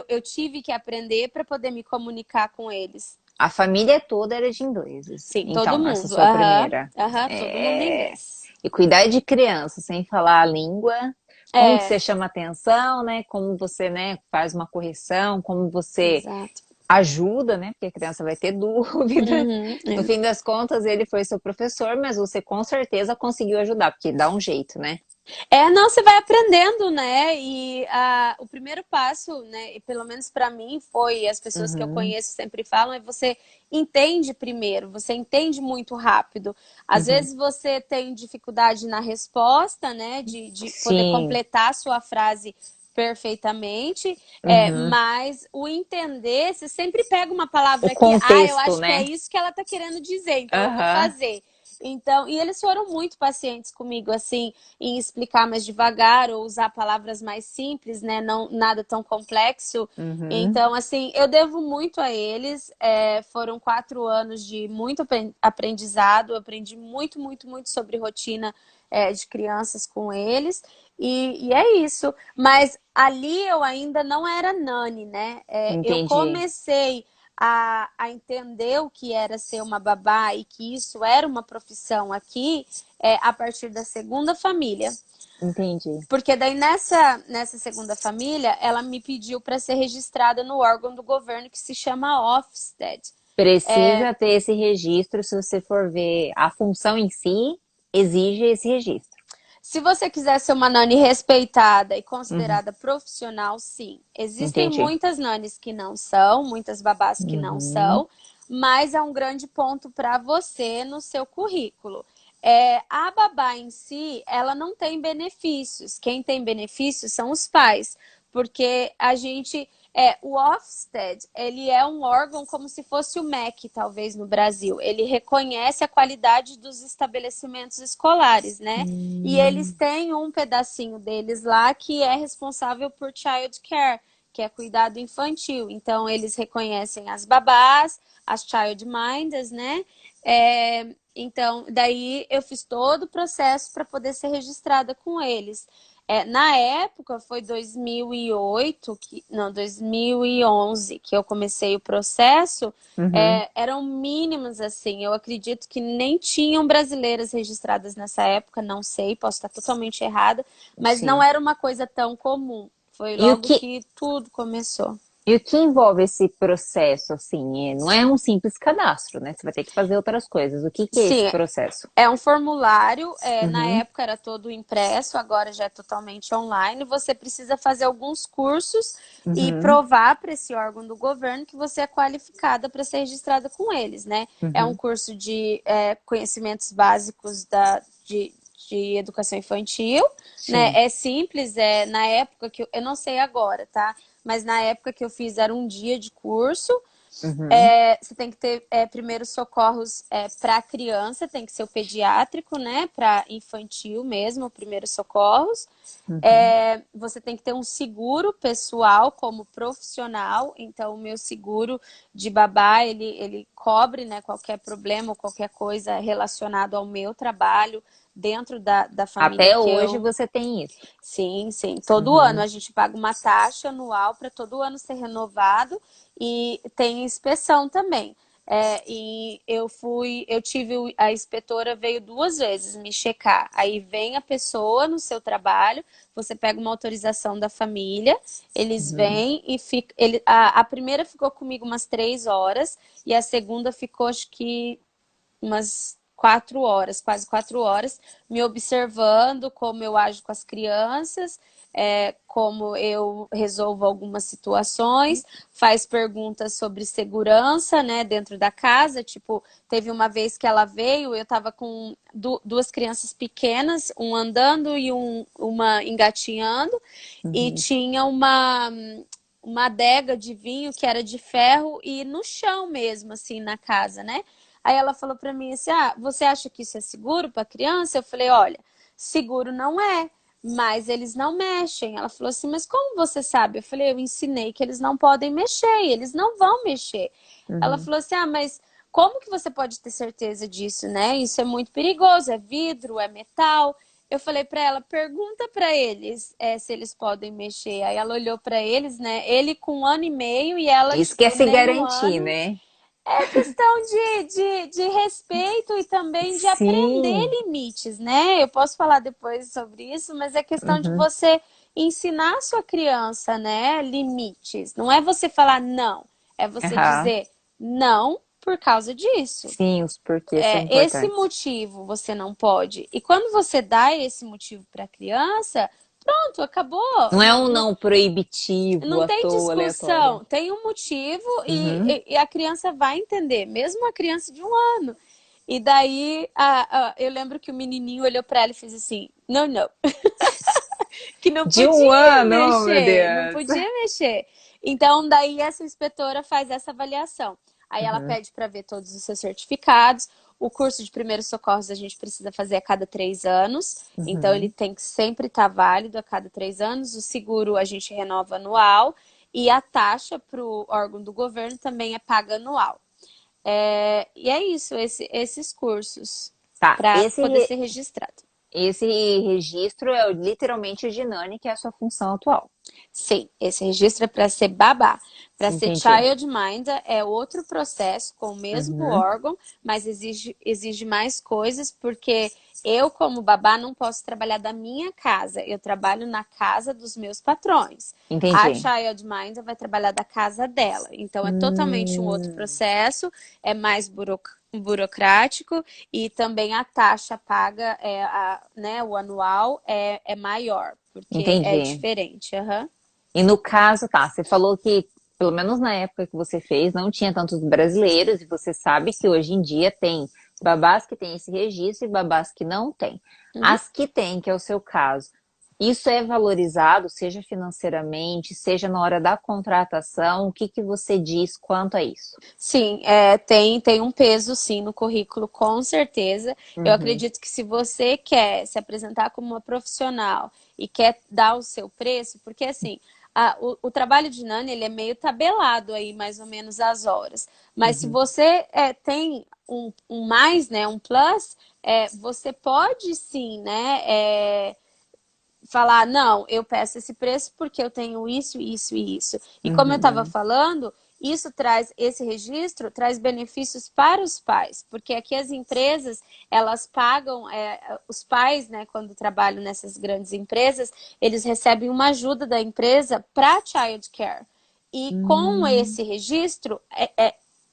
B: eu tive que aprender para poder me comunicar com eles.
A: A família toda era de ingleses.
B: Sim, todo
A: Então, essa
B: mundo.
A: sua
B: Aham,
A: primeira.
B: aham, todo mundo em
A: É...
B: inglês.
A: E cuidar de criança sem falar a língua, como que
B: É,
A: você chama atenção, né? Como você, né, faz uma correção, como você
B: exato.
A: ajuda, né? Porque a criança vai ter dúvida.
B: Uhum,
A: No
B: é.
A: fim das contas, ele foi seu professor, mas você com certeza conseguiu ajudar, porque dá um jeito, né?
B: Não, você vai aprendendo, né? E o primeiro passo, né, e pelo menos para mim foi, as pessoas que eu
A: Uhum,
B: conheço sempre falam, é você entende primeiro, você entende muito rápido. Às
A: uhum.
B: vezes você tem dificuldade na resposta, né, de poder
A: Sim,
B: completar a sua frase perfeitamente,
A: uhum.
B: mas o entender, você sempre pega uma
A: O
B: palavra que, eu
A: contexto,
B: acho que é
A: né?
B: isso que ela tá querendo dizer, então eu vou
A: Aham.
B: fazer. Então, e eles foram muito pacientes comigo, assim, em explicar mais devagar ou usar palavras mais simples, né? Não nada tão complexo.
A: Uhum.
B: Então, assim, eu devo muito a eles. Foram 4 anos de muito aprendizado. Eu aprendi muito, muito, muito sobre rotina, de crianças com eles. E é isso. Mas ali eu ainda não era nani, né? Eu
A: Entendi,
B: comecei a entender o que era ser uma babá e que isso era uma profissão aqui, a partir da segunda família.
A: entendi.
B: Porque daí nessa segunda família, ela me pediu para ser registrada no órgão do governo que se chama Ofsted.
A: Precisa ter esse registro, se você for ver a função em si, exige esse registro.
B: Se você quiser ser uma nani respeitada e
A: Uhum.
B: considerada profissional, sim. Existem
A: Entendi.
B: muitas nanis que não são, muitas babás que não
A: Uhum.
B: são, mas é um grande ponto para você no seu currículo. A babá em si, ela não tem benefícios. Quem tem benefícios são os pais, porque a gente o Ofsted, ele é um órgão como se fosse o MEC, talvez, no Brasil. Ele reconhece a qualidade dos estabelecimentos escolares, né? E eles
A: Hum.
B: têm um pedacinho deles lá que é responsável por child care, que é cuidado infantil. Então, eles reconhecem as babás, as child minders, né? Então, daí eu fiz todo o processo para poder ser registrada com eles. Na época, foi 2008, não, 2011 que eu comecei o processo.
A: Uhum.
B: Eram mínimas, assim. Eu acredito que nem tinham brasileiras registradas nessa época, não sei, posso estar totalmente errada, mas não
A: Sim.
B: era uma coisa tão comum. Foi
A: E o
B: logo
A: que,
B: que tudo começou.
A: e o que envolve esse processo, assim? Não é um simples cadastro, né? Você vai ter que fazer outras coisas. O que que é esse
B: Sim,
A: processo?
B: é um formulário, na
A: Uhum.
B: época era todo impresso, agora já é totalmente online. Você precisa fazer alguns cursos e
A: Uhum.
B: provar para esse órgão do governo que você é qualificada para ser registrada com eles, né? É um
A: Uhum.
B: curso de conhecimentos básicos de educação infantil, né?
A: Sim.
B: É simples, na época que eu não sei agora, tá? Mas na época que eu fiz era um dia de curso.
A: Uhum.
B: Você tem que ter primeiros socorros para criança, tem que ser o pediátrico, né? Para infantil mesmo, primeiros socorros.
A: Uhum.
B: Você tem que ter um seguro pessoal como profissional. Então, o meu seguro de babá, ele cobre, né, qualquer problema ou qualquer coisa relacionado ao meu trabalho dentro da família
A: Até
B: que
A: hoje
B: eu.
A: você tem isso.
B: Sim, sim. Todo ano
A: Uhum.
B: a gente paga uma taxa anual para todo ano ser renovado e tem inspeção também. E eu tive a inspetora veio 2 vezes me checar. Aí vem a pessoa no seu trabalho, você pega uma autorização da família, eles
A: Uhum.
B: vêm e fica, a primeira ficou comigo umas 3 horas e a segunda ficou acho que umas 4 horas, quase 4 horas, me observando como eu ajo com as crianças, como eu resolvo algumas situações, faz perguntas sobre segurança, né, dentro da casa. Tipo, teve uma vez que ela veio, eu estava com duas crianças pequenas, um andando e uma engatinhando, e
A: Uhum.
B: tinha uma adega de vinho que era de ferro e no chão mesmo, assim, na casa, né? Aí ela falou para mim assim: você acha que isso é seguro para criança? Eu falei: olha, seguro não é, mas eles não mexem. Ela falou assim: mas como você sabe? Eu falei: eu ensinei que eles não podem mexer, e eles não vão mexer. Ela
A: Uhum.
B: falou assim: mas como que você pode ter certeza disso, né? Isso é muito perigoso, é vidro, é metal. Eu falei para ela: pergunta para eles se eles podem mexer. Aí ela olhou para eles, né? Ele com 1 ano e meio e ela,
A: Isso que é
B: tipo,
A: se
B: nem um
A: garantir,
B: ano.
A: né?
B: É questão de respeito e também de aprender
A: Sim.
B: limites, né? Eu posso falar depois sobre isso, mas é questão de
A: Uhum.
B: você ensinar a sua criança, né? Limites. Não é você falar não, é você
A: Aham.
B: dizer não por causa disso.
A: Sim, os porquês são
B: Esse
A: importantes.
B: motivo você não pode. E quando você dá esse motivo para a criança, pronto, acabou.
A: Não é
B: Não,
A: um
B: não,
A: não proibitivo
B: não
A: à
B: tem
A: toa, aleatório.
B: discussão, tem um motivo
A: Uhum.
B: e a criança vai entender, mesmo a criança de 1 ano. E daí eu lembro que o menininho olhou para ela e fez assim: não, não, que não
A: De um
B: podia
A: ano, oh meu
B: mexer, não
A: Deus.
B: podia mexer. Então, daí essa inspetora faz essa avaliação. Aí ela
A: Uhum.
B: pede para ver todos os seus certificados. O curso de primeiros socorros a gente precisa fazer a cada 3 anos, então ele
A: Uhum.
B: tem que sempre estar válido a cada 3 anos. O seguro a gente renova anual e a taxa para o órgão do governo também é paga anual. E é isso, esses cursos
A: Tá,
B: para poder ser registrado.
A: esse registro é literalmente o de Nani, que é a sua função atual.
B: Sim, esse registro é para ser babá. Para ser
A: Entendi.
B: childminder é outro processo com o mesmo
A: Uhum.
B: órgão, mas exige mais coisas, porque eu, como babá, não posso trabalhar da minha casa. Eu trabalho na casa dos meus patrões. A
A: Entendi.
B: childminder vai trabalhar da casa dela. Então é totalmente um outro
A: Hum,
B: processo, é mais burocrático e também a taxa paga, né, o anual é maior, porque é
A: entendi.
B: diferente. Aham.
A: E no caso, tá, você falou que, pelo menos na época que você fez, não tinha tantos brasileiros, e você sabe que hoje em dia tem babás que têm esse registro e babás que não têm.
B: Uhum.
A: As que têm, que é o seu caso, isso é valorizado, seja financeiramente, seja na hora da contratação, o que que você diz quanto a isso?
B: Sim, tem um peso sim no currículo, com certeza. Eu
A: Uhum,
B: acredito que se você quer se apresentar como uma profissional e quer dar o seu preço, porque assim, o trabalho de Nani, ele é meio tabelado aí, mais ou menos as horas. Mas se
A: uhum,
B: você tem um mais, né, um plus, você pode sim, né, falar, não, eu peço esse preço porque eu tenho isso, isso e isso. E como eu estava
A: uhum,
B: falando, esse registro traz benefícios para os pais, porque aqui as empresas, elas pagam, os pais, né, quando trabalham nessas grandes empresas, eles recebem uma ajuda da empresa para child care. E com
A: uhum,
B: esse registro,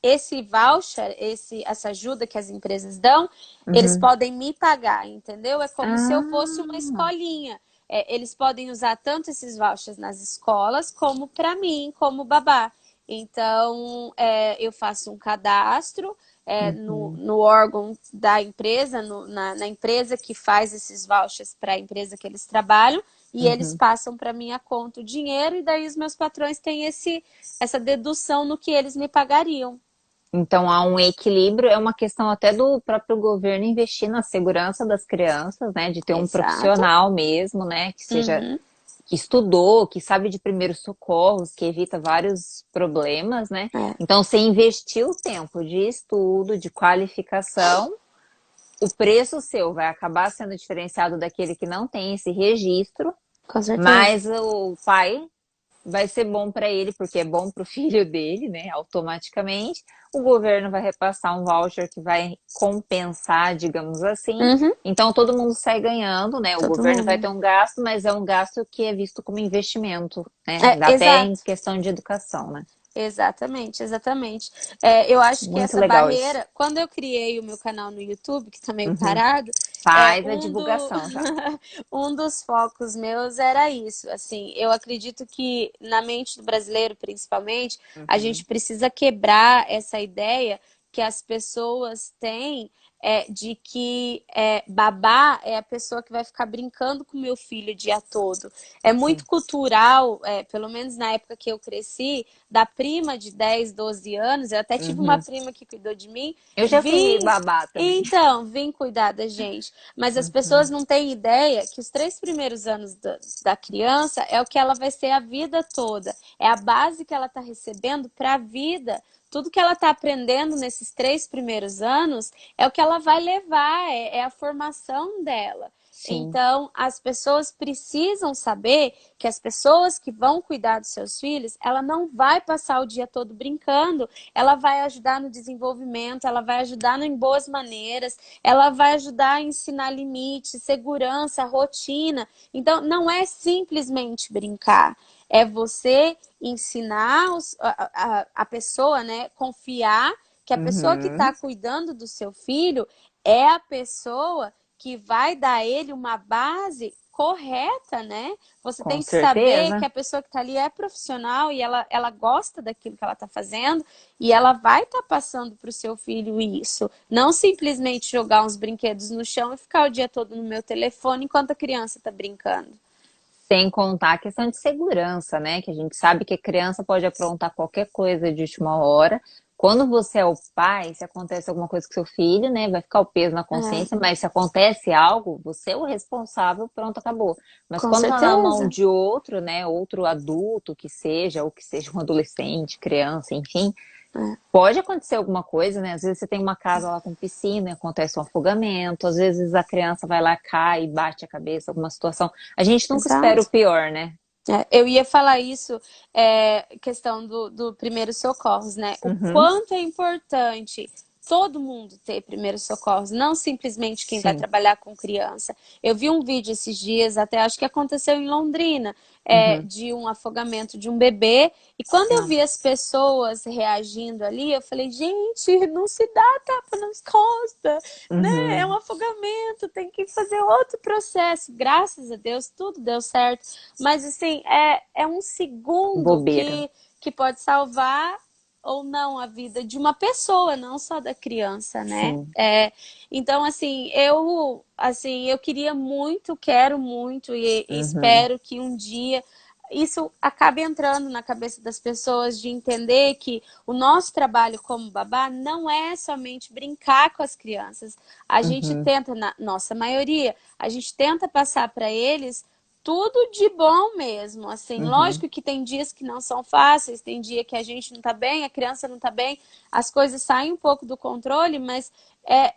B: esse voucher, essa ajuda que as empresas dão, eles
A: uhum.
B: podem me pagar, entendeu? É como se eu fosse uma
A: Ah,
B: escolinha. Eles podem usar tanto esses vouchers nas escolas como para mim, como babá. Então, eu faço um cadastro
A: uhum,
B: no órgão da empresa, na empresa que faz esses vouchers para a empresa que eles trabalham, e eles
A: uhum.
B: passam para minha conta o dinheiro, e daí os meus patrões têm essa dedução no que eles me pagariam.
A: Então há um equilíbrio, é uma questão até do próprio governo investir na segurança das crianças, né? De ter um
B: Exato.
A: profissional mesmo, né? Que seja,
B: Uhum.
A: que estudou, que sabe de primeiros socorros, que evita vários problemas, né?
B: É,
A: Então, você investiu tempo de estudo, de qualificação, o preço seu vai acabar sendo diferenciado daquele que não tem esse registro,
B: com certeza.
A: mas o pai vai ser bom para ele, porque é bom para o filho dele, né? Automaticamente. O governo vai repassar um voucher que vai compensar, digamos assim.
B: Uhum.
A: Então todo mundo sai ganhando, né? O
B: Todo
A: governo vai ter
B: mundo.
A: um gasto, mas é um gasto que é visto como investimento, né? Ainda até em
B: Exato.
A: questão de educação, né?
B: Exatamente, exatamente. Eu acho que
A: Muito
B: essa
A: legal isso.
B: barreira, quando eu criei o meu canal no YouTube, que tá meio
A: Uhum.
B: parado,
A: Faz a divulgação já.
B: um dos focos meus era isso. Assim, eu acredito que na mente do brasileiro, principalmente, a gente
A: Uhum.
B: precisa quebrar essa ideia que as pessoas têm de que babá é a pessoa que vai ficar brincando com o meu filho o dia todo. É muito
A: Sim.
B: cultural, pelo menos na época que eu cresci, da prima de 10, 12 anos, eu até tive uma
A: Uhum.
B: prima que cuidou de mim,
A: Eu já fui
B: vim,
A: babá também.
B: então, vim cuidar da gente. Mas as pessoas
A: Uhum.
B: não têm ideia que os 3 primeiros anos da criança é o que ela vai ser a vida toda. É a base que ela está recebendo para a vida. Tudo que ela está aprendendo nesses 3 primeiros anos é o que ela vai levar, é a formação dela.
A: Sim.
B: Então, as pessoas precisam saber que as pessoas que vão cuidar dos seus filhos, ela não vai passar o dia todo brincando, ela vai ajudar no desenvolvimento, ela vai ajudar em boas maneiras, ela vai ajudar a ensinar limites, segurança, rotina. Então, não é simplesmente brincar, é você ensinar a pessoa, né, confiar que a pessoa que está
A: Uhum.
B: cuidando do seu filho é a pessoa que vai dar a ele uma base correta, né? Você
A: Com
B: tem que saber que
A: certeza.
B: a pessoa que está ali é profissional e ela gosta daquilo que ela está fazendo e ela vai estar passando para o seu filho isso. Não simplesmente jogar uns brinquedos no chão e ficar o dia todo no meu telefone enquanto a criança está brincando.
A: Sem contar a questão de segurança, né? Que a gente sabe que a criança pode aprontar qualquer coisa de última hora. quando você é o pai, se acontece alguma coisa com seu filho, né, vai ficar o peso na
B: É,
A: consciência, mas se acontece algo, você é o responsável, pronto, acabou. Mas
B: com
A: quando tá na mão
B: certeza.
A: de outro, né, outro adulto que seja, ou que seja um adolescente, criança, enfim,
B: É,
A: pode acontecer alguma coisa, né? Às vezes você tem uma casa lá com piscina, acontece um afogamento, às vezes a criança vai lá, cai e bate a cabeça, alguma situação. A gente nunca espera o
B: exato.
A: pior, né?
B: Eu ia falar isso, questão do primeiros socorros, né? O
A: Uhum,
B: quanto é importante todo mundo ter primeiros socorros, não simplesmente quem vai
A: sim.
B: trabalhar com criança. Eu vi um vídeo esses dias, até acho que aconteceu em Londrina,
A: Uhum.
B: de um afogamento de um bebê. E quando eu vi
A: Nossa.
B: as pessoas reagindo ali, eu falei, gente, não se dá tapa nas costas, né? É um
A: Uhum.
B: afogamento, tem que fazer outro processo. Graças a Deus, tudo deu certo. Mas, assim, é um segundo
A: Bobeira.
B: que pode salvar ou não a vida de uma pessoa, não só da criança, né?
A: Sim.
B: Então, assim, eu queria muito, quero muito e
A: Uhum.
B: espero que um dia isso acabe entrando na cabeça das pessoas de entender que o nosso trabalho como babá não é somente brincar com as crianças. A gente
A: Uhum.
B: tenta, na nossa maioria, a gente tenta passar para eles tudo de bom mesmo, assim,
A: Uhum.
B: lógico que tem dias que não são fáceis, tem dia que a gente não tá bem, a criança não tá bem, as coisas saem um pouco do controle, mas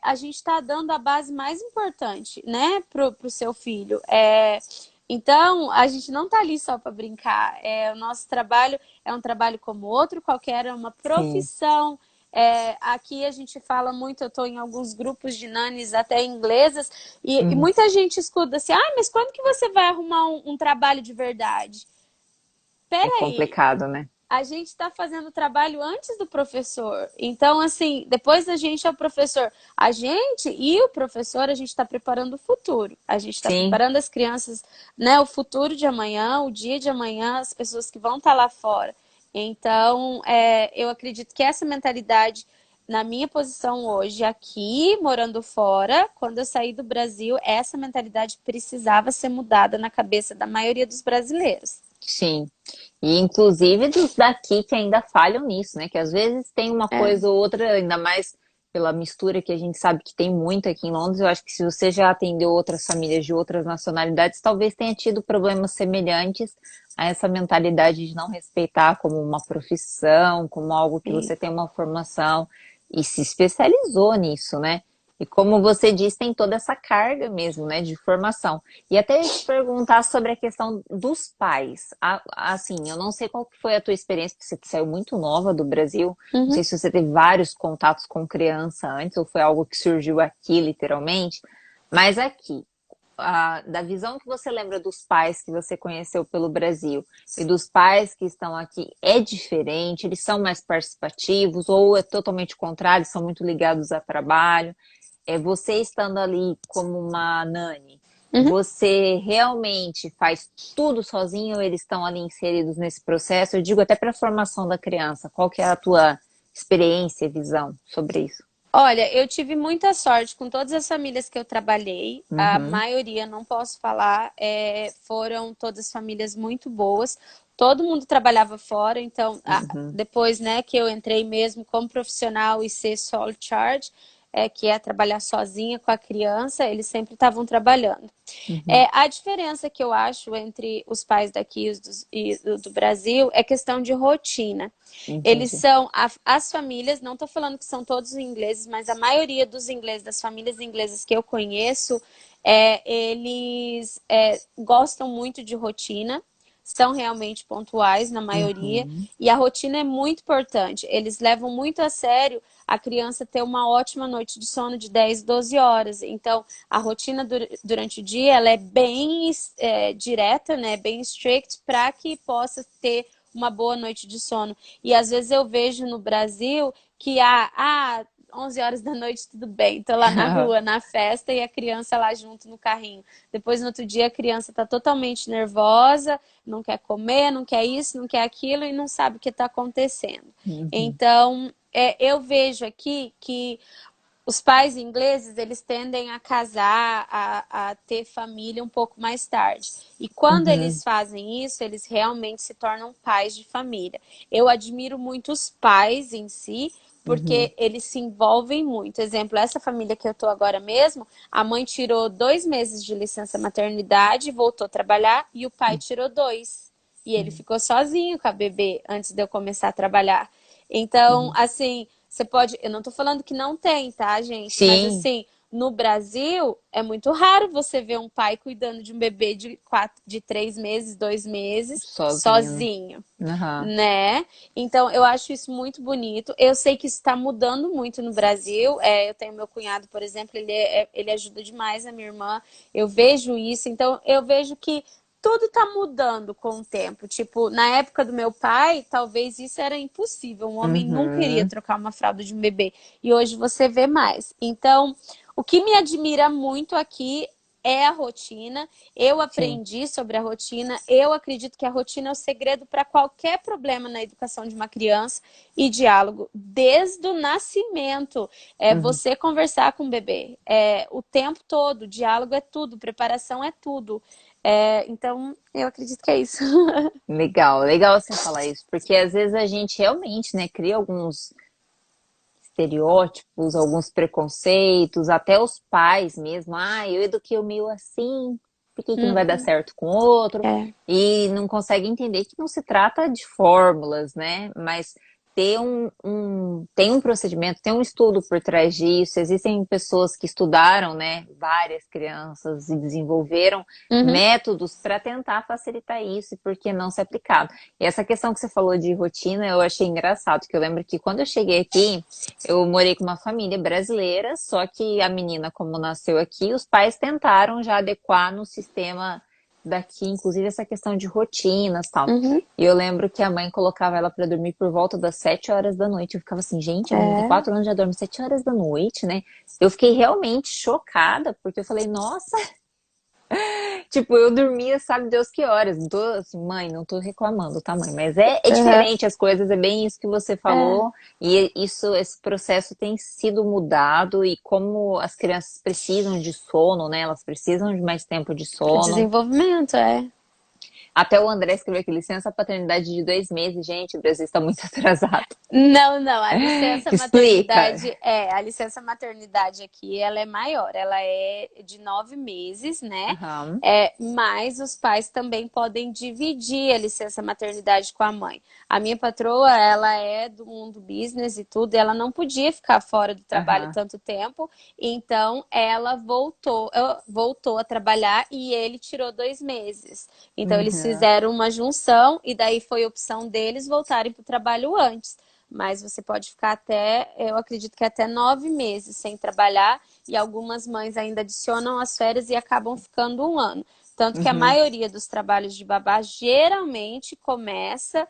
B: a gente está dando a base mais importante, né, pro seu filho. Então, a gente não tá ali só para brincar. O nosso trabalho é um trabalho como outro qualquer, é uma
A: Sim.
B: profissão. Aqui a gente fala muito, eu estou em alguns grupos de nanis até inglesas, e
A: Uhum.
B: muita gente escuta assim, mas quando que você vai arrumar um trabalho de verdade?
A: É
B: Peraí,
A: complicado, né?
B: a gente está fazendo o trabalho antes do professor. Então, assim, depois da gente é o professor. A gente e o professor, a gente está preparando o futuro. A gente está
A: Sim.
B: preparando as crianças, né? O futuro de amanhã, o dia de amanhã, as pessoas que vão estar lá fora. Então, eu acredito que essa mentalidade, na minha posição hoje, aqui, morando fora, quando eu saí do Brasil, essa mentalidade precisava ser mudada na cabeça da maioria dos brasileiros.
A: Sim. E inclusive dos daqui que ainda falham nisso, né? Que às vezes tem uma
B: É,
A: coisa ou outra, ainda mais pela mistura que a gente sabe que tem muito aqui em Londres. Eu acho que se você já atendeu outras famílias de outras nacionalidades, talvez tenha tido problemas semelhantes a essa mentalidade de não respeitar como uma profissão, como algo que
B: sim.
A: você tem uma formação e se especializou nisso, né? E como você disse, tem toda essa carga mesmo, né, de formação. E até te perguntar sobre a questão dos pais. Assim, eu não sei qual que foi a tua experiência, porque você saiu muito nova do Brasil. Não
B: Uhum.
A: sei se você teve vários contatos com criança antes, ou foi algo que surgiu aqui, literalmente. Mas aqui, da visão que você lembra dos pais que você conheceu pelo Brasil e dos pais que estão aqui, é diferente? Eles são mais participativos ou é totalmente o contrário, são muito ligados a trabalho? Você estando ali como uma nani,
B: Uhum.
A: você realmente faz tudo sozinho ou eles estão ali inseridos nesse processo? Eu digo até para a formação da criança. Qual que é a tua experiência e visão sobre isso?
B: Olha, eu tive muita sorte com todas as famílias que eu trabalhei. A
A: Uhum,
B: maioria, não posso falar, foram todas famílias muito boas. Todo mundo trabalhava fora, então
A: uhum,
B: depois, né, que eu entrei mesmo como profissional e ser sole charge, que é trabalhar sozinha com a criança, eles sempre estavam trabalhando.
A: uhum,
B: A diferença que eu acho entre os pais daqui e do Brasil é questão de rotina. Eles
A: entendi.
B: são, as famílias, não estou falando que são todos ingleses, mas a maioria dos ingleses, das famílias inglesas que eu conheço, eles gostam muito de rotina, são realmente pontuais na maioria,
A: Uhum,
B: e a rotina é muito importante. Eles levam muito a sério a criança ter uma ótima noite de sono de 10, 12 horas. Então, a rotina durante o dia ela é bem direta, né, bem strict, para que possa ter uma boa noite de sono. E às vezes eu vejo no Brasil que 11 horas da noite, tudo bem. Tô lá na rua, na festa, e a criança lá junto no carrinho. Depois, no outro dia, a criança tá totalmente nervosa, não quer comer, não quer isso, não quer aquilo, e não sabe o que está acontecendo.
A: uhum,
B: Então, eu vejo aqui que os pais ingleses, eles tendem a casar, a ter família um pouco mais tarde. E quando
A: uhum,
B: eles fazem isso, eles realmente se tornam pais de família. Eu admiro muito os pais em si,
A: Uhum.
B: porque eles se envolvem muito. Exemplo, essa família que eu tô agora mesmo, a mãe tirou 2 meses de licença maternidade, voltou a trabalhar, e o pai tirou 2. E ele ficou sozinho com a bebê antes de eu começar a trabalhar. Então,
A: Uhum.
B: assim, você pode. Eu não tô falando que não tem, tá, gente? Mas
A: Sim,
B: assim, no Brasil, é muito raro você ver um pai cuidando de um bebê de 3 meses, 2 meses,
A: sozinho.
B: sozinho,
A: Aham.
B: né? Então, eu acho isso muito bonito. Eu sei que isso está mudando muito no Brasil. Eu tenho meu cunhado, por exemplo, ele ajuda demais a minha irmã. Eu vejo isso. Então, eu vejo que tudo está mudando com o tempo. Tipo, na época do meu pai, talvez isso era impossível. Um homem nunca iria
A: Uhum.
B: trocar uma fralda de um bebê. E hoje você vê mais. Então, o que me admira muito aqui é a rotina. Eu
A: Sim.
B: aprendi sobre a rotina. Eu acredito que a rotina é o segredo para qualquer problema na educação de uma criança e diálogo desde o nascimento. É
A: Uhum.
B: você conversar com o bebê o tempo todo. Diálogo é tudo, preparação é tudo. Então, eu acredito que é isso.
A: Legal, legal você falar isso, porque às vezes a gente realmente, né, cria alguns estereótipos, alguns preconceitos, até os pais mesmo. Ah, eu eduquei o meu assim, por que que não vai dar
B: Uhum.
A: certo com o outro?
B: É.
A: E não consegue entender que não se trata de fórmulas, né? Mas tem um procedimento, tem um estudo por trás disso. Existem pessoas que estudaram, né, várias crianças e desenvolveram
B: Uhum.
A: métodos para tentar facilitar isso e por que não se aplicar. E essa questão que você falou de rotina, eu achei engraçado, que eu lembro que quando eu cheguei aqui, eu morei com uma família brasileira, só que a menina, como nasceu aqui, os pais tentaram já adequar no sistema daqui, inclusive essa questão de rotinas e tal.
B: Uhum.
A: E eu lembro que a mãe colocava ela para dormir por volta das 7 horas da noite. Eu ficava assim, gente, a menina tem
B: É.
A: 4 anos, já dorme 7 horas da noite, né? Eu fiquei realmente chocada, porque eu falei, nossa, tipo, eu dormia, sabe Deus que horas. Não tô assim, mãe, não tô reclamando, tá, mãe? Mas é
B: Uhum.
A: diferente as coisas, é bem isso que você
B: É.
A: falou. E isso, esse processo tem sido mudado. E como as crianças precisam de sono, né? Elas precisam de mais tempo de
B: Pro
A: sono.
B: desenvolvimento, é.
A: Até o André escreveu aqui, licença paternidade de 2 meses. Gente, o Brasil está muito atrasado.
B: Não, não, a licença
A: Explica.
B: maternidade a licença maternidade aqui, ela é maior, ela é de 9 meses, né?
A: Aham,
B: Mas os pais também podem dividir a licença maternidade com a mãe. A minha patroa, ela é do mundo business e tudo, e ela não podia ficar fora do trabalho
A: aham,
B: tanto tempo, então ela voltou a trabalhar e ele tirou 2 meses. Então eles
A: uhum,
B: fizeram uma junção e daí foi opção deles voltarem para o trabalho antes. Mas você pode ficar até, eu acredito que até 9 meses sem trabalhar, e algumas mães ainda adicionam as férias e acabam ficando um ano. Tanto que a
A: uhum.
B: maioria dos trabalhos de babá geralmente começa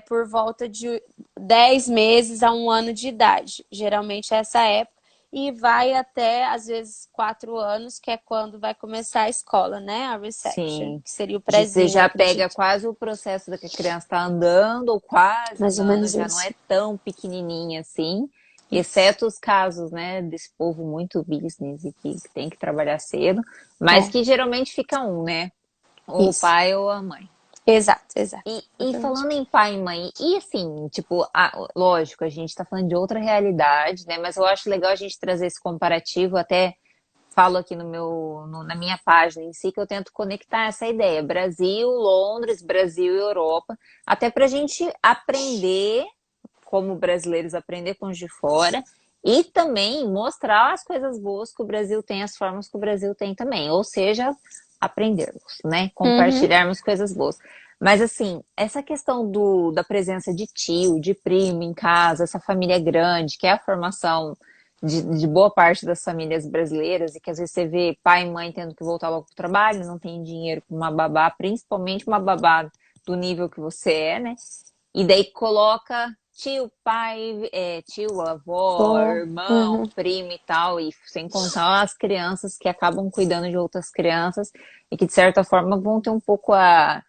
B: por volta de 10 meses a um ano de idade. Geralmente é essa época. E vai até, às vezes, 4 anos, que é quando vai começar a escola, né? A reception,
A: Sim.
B: que seria o
A: Você
B: prezinho, eu
A: já pega
B: acredito.
A: quase o processo da que a criança está andando, ou quase
B: Mais ou
A: andando,
B: menos
A: já não é
B: isso.
A: tão pequenininha assim,
B: Isso.
A: exceto os casos, né, desse povo muito business e que tem que trabalhar cedo, mas
B: É,
A: que geralmente fica um, né, ou o
B: isso.
A: pai ou a mãe.
B: Exato, exato.
A: E
B: Exatamente.
A: falando em pai e mãe, e assim, tipo, lógico, a gente tá falando de outra realidade, né, mas eu acho legal a gente trazer esse comparativo até falo aqui no na minha página em si, que eu tento conectar essa ideia. Brasil, Londres, Brasil e Europa, até para a gente aprender, como brasileiros, aprender com os de fora, e também mostrar as coisas boas que o Brasil tem, as formas que o Brasil tem também. Ou seja, aprendermos, né?
B: Uhum,
A: Compartilharmos coisas boas. Mas assim, essa questão da presença de tio, de primo em casa, essa família grande, que é a formação de boa parte das famílias brasileiras, e que às vezes você vê pai e mãe tendo que voltar logo para o trabalho, não tem dinheiro para uma babá, principalmente uma babá do nível que você é, né? E daí coloca tio, pai, tio, avó,
B: vou.
A: irmão,
B: Uhum.
A: primo e tal, e sem contar as crianças que acabam cuidando de outras crianças e que de certa forma vão ter um pouco a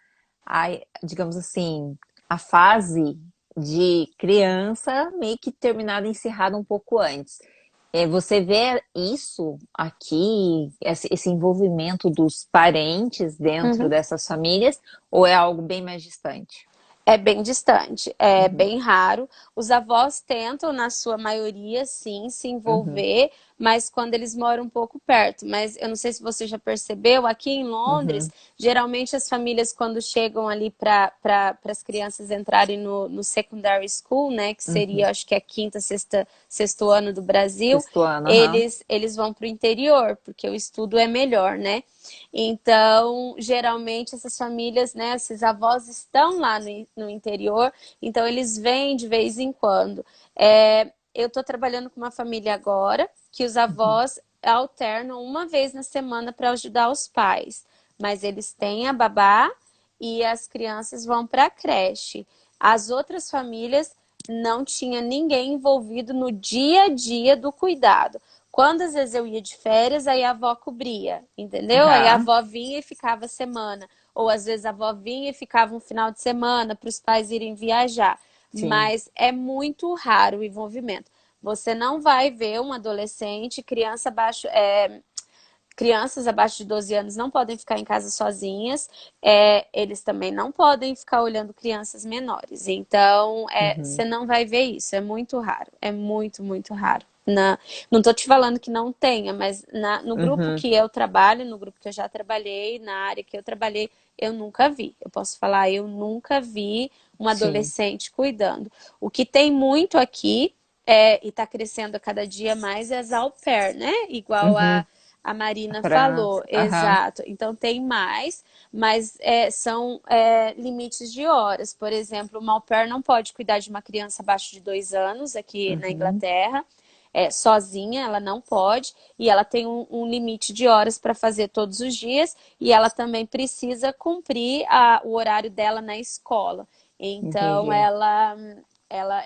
A: digamos assim, a fase de criança meio que terminada, encerrada um pouco antes. Você vê isso aqui, esse envolvimento dos parentes dentro
B: Uhum.
A: dessas famílias, ou é algo bem mais distante?
B: É bem distante, é
A: Uhum,
B: bem raro. Os avós tentam, na sua maioria, sim, se
A: uhum,
B: envolver, mas quando eles moram um pouco perto. Mas eu não sei se você já percebeu, aqui em Londres,
A: uhum,
B: geralmente as famílias, quando chegam ali para as crianças entrarem no secondary school, né, que
A: uhum.
B: seria, acho que é quinta, sexto ano do Brasil,
A: Sexto ano, aham.
B: eles vão para o interior, porque o estudo é melhor, né? Então, geralmente essas famílias, né, esses avós estão lá no interior, então eles vêm de vez em quando. Eu estou trabalhando com uma família agora que os
A: Uhum.
B: avós alternam uma vez na semana para ajudar os pais, mas eles têm a babá e as crianças vão para a creche. As outras famílias não tinha ninguém envolvido no dia a dia do cuidado. Quando às vezes eu ia de férias, aí a avó cobria, entendeu? Aí a
A: Aham,
B: avó vinha e ficava semana. Ou às vezes a avó vinha e ficava um final de semana para os pais irem viajar.
A: sim.
B: Mas é muito raro o envolvimento. Você não vai ver um adolescente, crianças abaixo de 12 anos não podem ficar em casa sozinhas, eles também não podem ficar olhando crianças menores. Então,
A: Uhum,
B: você não vai ver isso, é muito raro, é muito, muito raro. Não estou te falando que não tenha, mas no grupo
A: uhum,
B: que eu trabalho, no grupo que eu já trabalhei, na área que eu trabalhei, eu nunca vi. Eu posso falar, eu nunca vi um
A: sim.
B: adolescente cuidando. O que tem muito aqui, e está crescendo a cada dia mais, é as au pair, né? Igual
A: Uhum.
B: a Marina
A: França,
B: falou,
A: aham.
B: exato. Então tem mais, mas são limites de horas. Por exemplo, uma au pair não pode cuidar de uma criança abaixo de 2 anos aqui na
A: Uhum.
B: Inglaterra. Sozinha, ela não pode, e ela tem um limite de horas para fazer todos os dias, e ela também precisa cumprir o horário dela na escola. Então,
A: Entendi.
B: ela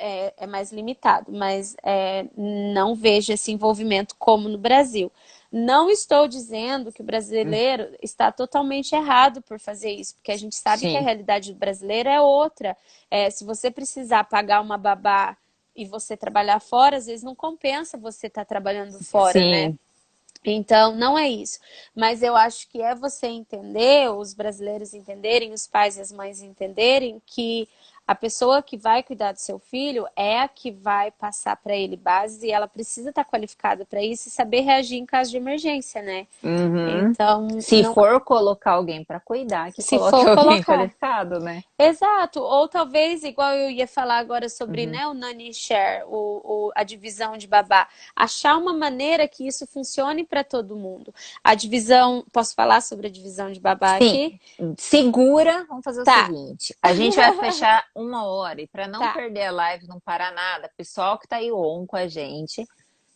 B: é mais limitado, mas não vejo esse envolvimento como no Brasil. Não estou dizendo que o
A: Hum,
B: brasileiro está totalmente errado por fazer isso, porque a gente sabe que a
A: sim,
B: realidade do brasileiro é outra. Se você precisar pagar uma babá e você trabalhar fora, às vezes não compensa você estar trabalhando fora, né?
A: sim.
B: Então, não é isso. Mas eu acho que é você entender, os brasileiros entenderem, os pais e as mães entenderem que a pessoa que vai cuidar do seu filho é a que vai passar para ele bases e ela precisa estar qualificada para isso e saber reagir em caso de emergência, né?
A: Uhum.
B: Então,
A: Se
B: não,
A: for colocar alguém para cuidar, que
B: se
A: coloque
B: for
A: alguém
B: colocar.
A: qualificado, né?
B: Exato, ou talvez, igual eu ia falar agora sobre,
A: Uhum.
B: né, o nanny share, a divisão de babá, achar uma maneira que isso funcione para todo mundo. A divisão, posso falar sobre a divisão de babá
A: Sim,
B: aqui?
A: segura. Vamos fazer o
B: Tá,
A: seguinte: a gente vai fechar 1 hora e para não
B: tá,
A: perder a live, não parar nada, pessoal que tá aí on com a gente,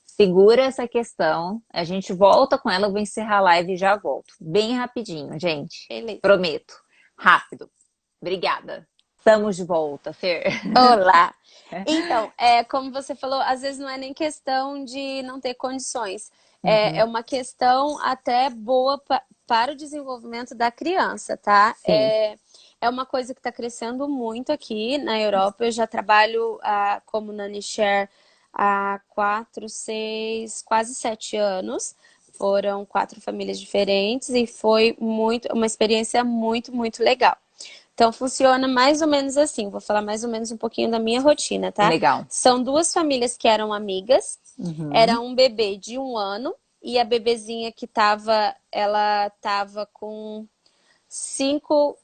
A: segura essa questão. A gente volta com ela, eu vou encerrar a live e já volto. Bem rapidinho, gente.
B: beleza.
A: Prometo. Rápido. Obrigada. Estamos de volta, Fer.
B: Olá. Então, como você falou, às vezes não é nem questão de não ter condições. É
A: Uhum.
B: uma questão até boa para o desenvolvimento da criança, tá?
A: Sim.
B: É uma coisa que está crescendo muito aqui na Europa. Eu já trabalho como nanny share há 4, 6, quase 7 anos. Foram 4 famílias diferentes e foi uma experiência muito, muito legal. Então, funciona mais ou menos assim. Vou falar mais ou menos um pouquinho da minha rotina, tá?
A: Legal.
B: São duas famílias que eram amigas. Era
A: Uhum.
B: um bebê de 1 ano e a bebezinha ela tava com 5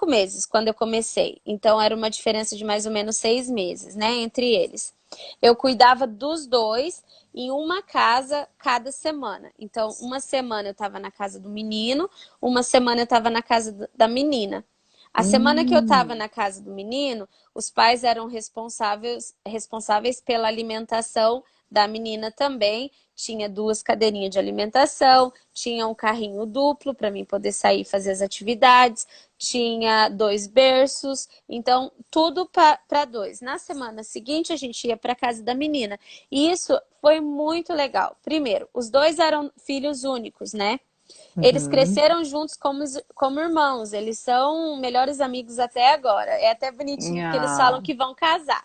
B: meses quando eu comecei. Então, era uma diferença de mais ou menos 6 meses, né, entre eles. Eu cuidava dos dois em uma casa cada semana. Então, uma semana eu estava na casa do menino, uma semana eu estava na casa da menina. A semana que eu estava
A: Hum.
B: na casa do menino, os pais eram responsáveis pela alimentação da menina também. Tinha 2 cadeirinhas de alimentação, tinha um carrinho duplo para mim poder sair e fazer as atividades, tinha 2 berços, então tudo para dois. Na semana seguinte, a gente ia para casa da menina. E isso foi muito legal. Primeiro, os dois eram filhos únicos, né? Eles
A: Uhum.
B: cresceram juntos como irmãos, eles são melhores amigos até agora. É até bonitinho porque eles falam
A: Ah.
B: que vão casar.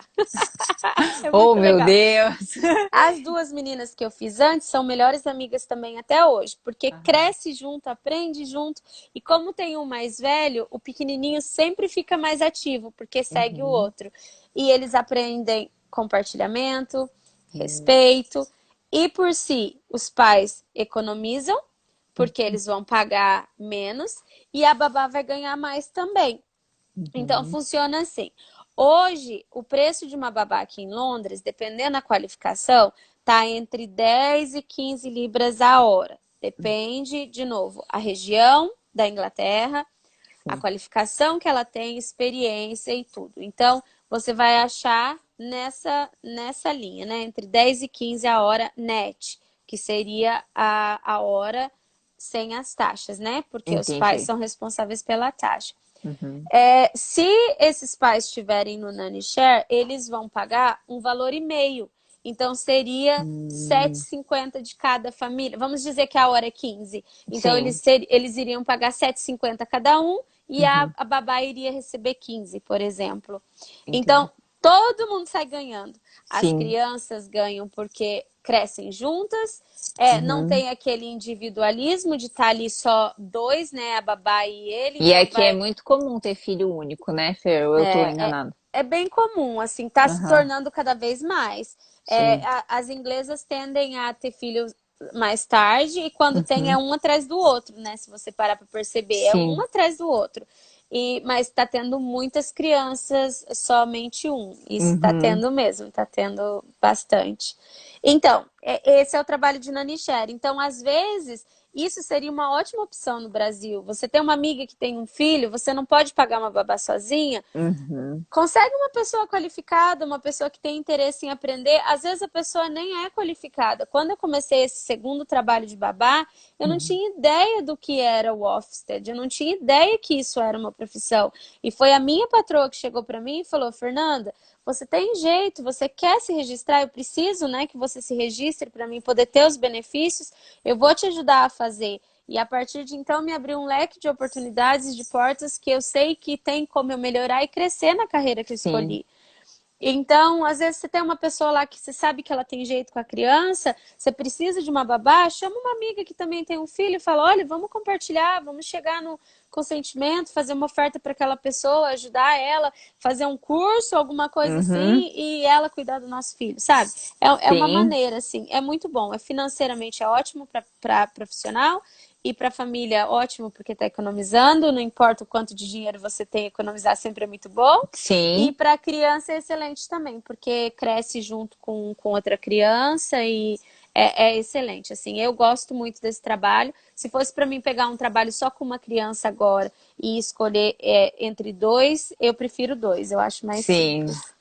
B: É
A: Oh,
B: muito
A: meu
B: legal.
A: Deus!
B: As duas meninas que eu fiz antes são melhores amigas também até hoje, porque
A: Aham.
B: cresce junto, aprende junto, e como tem um mais velho, o pequenininho sempre fica mais ativo, porque segue o
A: Uhum.
B: outro. E eles aprendem compartilhamento,
A: Uhum.
B: respeito, e por si, os pais economizam, porque eles vão pagar menos, e a babá vai ganhar mais também. Então,
A: Uhum.
B: funciona assim. Hoje, o preço de uma babá aqui em Londres, dependendo da qualificação, está entre 10 e 15 libras a hora. Depende, de novo, a região da Inglaterra, a
A: Sim.
B: qualificação que ela tem, experiência e tudo. Então, você vai achar nessa linha, né? Entre 10 e 15 a hora net, que seria a hora sem as taxas, né? Porque os pais
A: Entendi.
B: são responsáveis pela taxa.
A: Uhum.
B: Se esses pais estiverem no Nanny Share, eles vão pagar um valor e meio. Então, seria
A: Hum,
B: 7,50 de cada família. Vamos dizer que a hora é 15. Então,
A: sim.
B: eles iriam pagar 7,50 cada um e a,
A: Uhum.
B: a babá iria receber 15, por exemplo. Então,
A: Entendi.
B: todo mundo sai ganhando. As
A: Sim.
B: crianças ganham porque crescem juntas, não
A: Uhum.
B: tem aquele individualismo de estar ali só dois, né, a babá e ele,
A: E
B: então
A: aqui é
B: vai.
A: muito comum ter filho único, né, Fer? Ou eu tô enganada?
B: É bem comum, assim, tá se
A: Aham.
B: tornando cada vez mais.
A: Sim.
B: As inglesas tendem a ter filhos mais tarde e quando tem é
A: Uhum.
B: um atrás do outro, né? Se você parar para perceber, é um
A: Sim.
B: atrás do outro. Mas está tendo muitas crianças, somente um. Isso está
A: Uhum.
B: tendo mesmo, está tendo bastante. Então, esse é o trabalho de nanny share. Então, às vezes, isso seria uma ótima opção no Brasil. Você tem uma amiga que tem um filho, você não pode pagar uma babá sozinha.
A: Uhum.
B: Consegue uma pessoa qualificada, uma pessoa que tem interesse em aprender. Às vezes a pessoa nem é qualificada. Quando eu comecei esse segundo trabalho de babá, eu não
A: Uhum.
B: tinha ideia do que era o Ofsted, eu não tinha ideia que isso era uma profissão. E foi a minha patroa que chegou para mim e falou: Fernanda, você tem jeito, você quer se registrar? Eu preciso, né, que você se registre para mim poder ter os benefícios. Eu vou te ajudar a fazer. E a partir de então me abriu um leque de oportunidades, de portas que eu sei que tem como eu melhorar e crescer na carreira que eu
A: Sim.
B: escolhi. Então, às vezes você tem uma pessoa lá que você sabe que ela tem jeito com a criança, você precisa de uma babá, chama uma amiga que também tem um filho e fala: olha, vamos compartilhar, vamos chegar no consentimento, fazer uma oferta para aquela pessoa, ajudar ela, fazer um curso, alguma coisa
A: Uhum.
B: assim, e ela cuidar do nosso filho, sabe? É uma
A: Sim.
B: maneira, assim, é muito bom. Financeiramente é ótimo para profissional e para a família, ótimo, porque está economizando, não importa o quanto de dinheiro você tem, economizar sempre é muito bom. E
A: Sim.
B: para a criança é excelente também, porque cresce junto com outra criança e é excelente. Assim, eu gosto muito desse trabalho. Se fosse para mim pegar um trabalho só com uma criança agora e escolher entre dois, eu prefiro dois. Eu acho mais
A: Sim.
B: simples.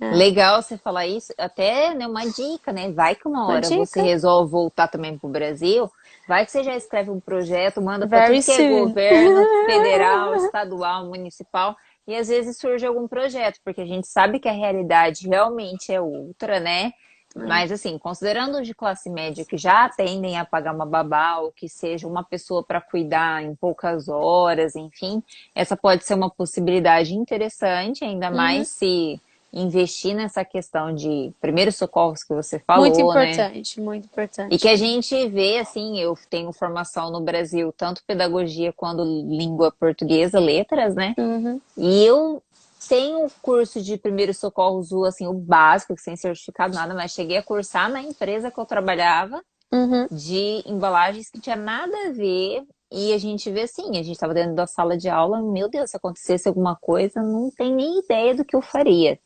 B: É.
A: Legal você falar isso. Até, né, uma dica, né? Vai que uma
B: Uma
A: hora você
B: dica?
A: resolve voltar também pro Brasil. Vai que você já escreve um projeto, manda para
B: Very
A: tudo que é
B: soon.
A: governo, federal, estadual, municipal, e às vezes surge algum projeto, porque a gente sabe que a realidade realmente é outra, né? Mas assim, considerando os de classe média que já tendem a pagar uma babá ou que seja uma pessoa para cuidar em poucas horas, enfim, essa pode ser uma possibilidade interessante, ainda mais
B: Uhum.
A: se investir nessa questão de primeiros socorros que você
B: Muito
A: falou, né?
B: importante, muito
A: E que
B: importante
A: a
B: mesmo.
A: gente vê, assim, eu tenho formação no Brasil, tanto pedagogia quanto língua portuguesa, letras, né?
B: Uhum.
A: E eu tenho curso de primeiros socorros, assim, o básico, sem certificado, nada, mas cheguei a cursar na empresa que eu trabalhava
B: Uhum.
A: de embalagens que tinha nada a ver. E a gente vê assim, a gente estava dentro da sala de aula, meu Deus, se acontecesse alguma coisa, não tem nem ideia do que eu faria.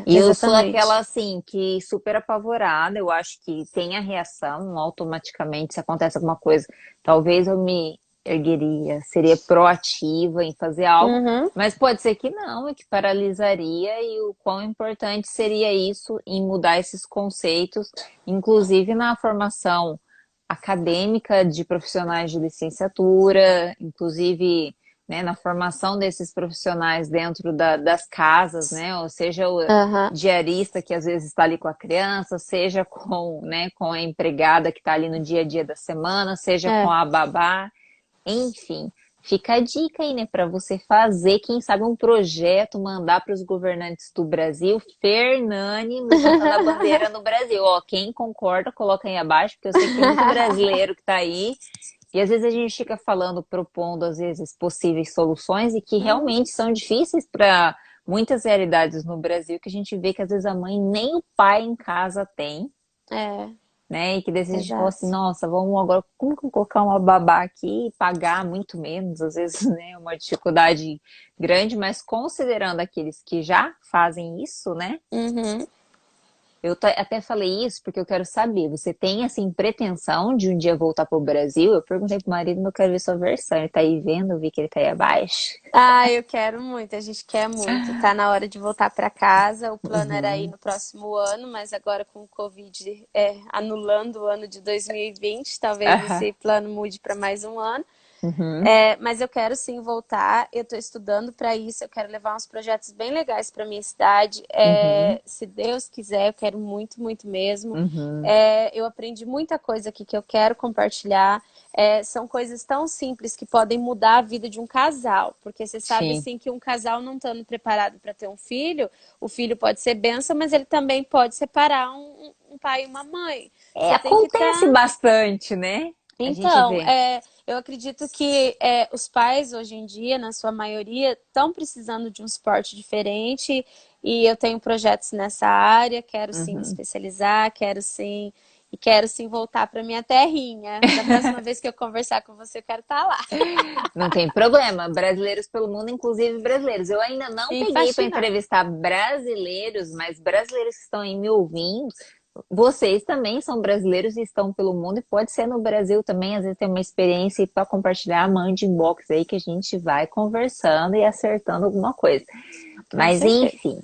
A: E eu sou aquela
B: Exatamente.
A: assim que super apavorada, eu acho que tem a reação automaticamente se acontece alguma coisa. Talvez eu me ergueria, seria proativa em fazer algo,
B: Uhum.
A: mas pode ser que não, e que paralisaria e o quão importante seria isso em mudar esses conceitos, inclusive na formação acadêmica de profissionais de licenciatura, inclusive né, na formação desses profissionais dentro das casas, né, ou seja, o
B: Aham.
A: diarista que às vezes está ali com a criança, seja com, né, com a empregada que está ali no dia a dia da semana, seja com
B: É.
A: a babá, enfim. Fica a dica aí, né, para você fazer, quem sabe, um projeto, mandar para os governantes do Brasil, Fernani levantando a bandeira no Brasil. Ó, quem concorda, coloca aí abaixo, porque eu sei que tem muito brasileiro que está aí e às vezes a gente fica falando, propondo, às vezes, possíveis soluções e que
B: Uhum.
A: realmente são difíceis para muitas realidades no Brasil, que a gente vê que às vezes a mãe nem o pai em casa tem,
B: É,
A: né? E que daí a gente fala assim,
B: exato.
A: nossa, vamos agora, como que eu vou colocar uma babá aqui e pagar muito menos, às vezes, né? Uma dificuldade grande, mas considerando aqueles que já fazem isso, né?
B: Uhum.
A: Até falei isso porque eu quero saber, você tem, assim, pretensão de um dia voltar para o Brasil? Eu perguntei pro marido, mas eu quero ver sua versão. Ele tá aí vendo, eu vi que ele tá aí abaixo.
B: Ah, eu quero muito, a gente quer muito. Tá na hora de voltar para casa. O plano era ir
A: Uhum,
B: no próximo ano, mas agora com o Covid anulando o ano de 2020, talvez
A: aham,
B: esse plano mude para mais um ano.
A: uhum,
B: Mas eu quero sim voltar. Eu estou estudando para isso. Eu quero levar uns projetos bem legais para minha cidade.
A: uhum,
B: Se Deus quiser, eu quero muito, muito mesmo.
A: uhum.
B: Eu aprendi muita coisa aqui que eu quero compartilhar. São coisas tão simples que podem mudar a vida de um casal. Porque você sabe
A: Sim.
B: assim que um casal não estando preparado para ter um filho, o filho pode ser bênção, mas ele também pode separar um pai e uma mãe.
A: É,
B: Você tem que
A: acontece
B: estar.
A: bastante, né? A gente
B: Então,
A: vê.
B: eu acredito que os pais hoje em dia, na sua maioria, estão precisando de um suporte diferente e eu tenho projetos nessa área, quero sim me
A: Uhum.
B: especializar, quero sim voltar para minha terrinha. Da próxima vez que eu conversar com você, eu quero estar lá.
A: Não tem problema. Brasileiros pelo mundo, inclusive brasileiros. Eu ainda não
B: E
A: peguei para
B: faxinar.
A: entrevistar brasileiros, mas brasileiros que estão aí me ouvindo, vocês também são brasileiros e estão pelo mundo e pode ser no Brasil também. Às vezes tem uma experiência para compartilhar, mande inbox aí que a gente vai conversando e acertando alguma coisa.
B: Com
A: Mas
B: certeza.
A: enfim.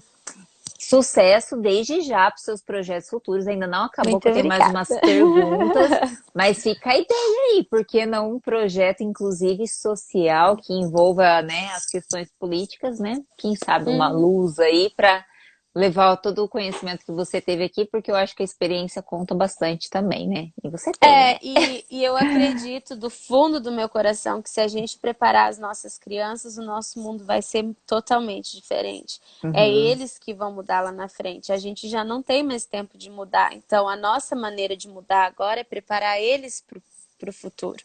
A: Sucesso desde já para os seus projetos futuros. Ainda não acabou, que
B: Muito
A: eu tenho mais
B: obrigada.
A: umas perguntas, mas fica a ideia aí, por que não um projeto, inclusive social, que envolva, né, as questões políticas, né? Quem sabe uma
B: Uhum.
A: luz aí para levar todo o conhecimento que você teve aqui, porque eu acho que a experiência conta bastante também, né? E você tem, né?
B: E eu acredito do fundo do meu coração que se a gente preparar as nossas crianças, o nosso mundo vai ser totalmente diferente. É
A: Uhum,
B: eles que vão mudar lá na frente. A gente já não tem mais tempo de mudar. Então, a nossa maneira de mudar agora é preparar eles para o futuro.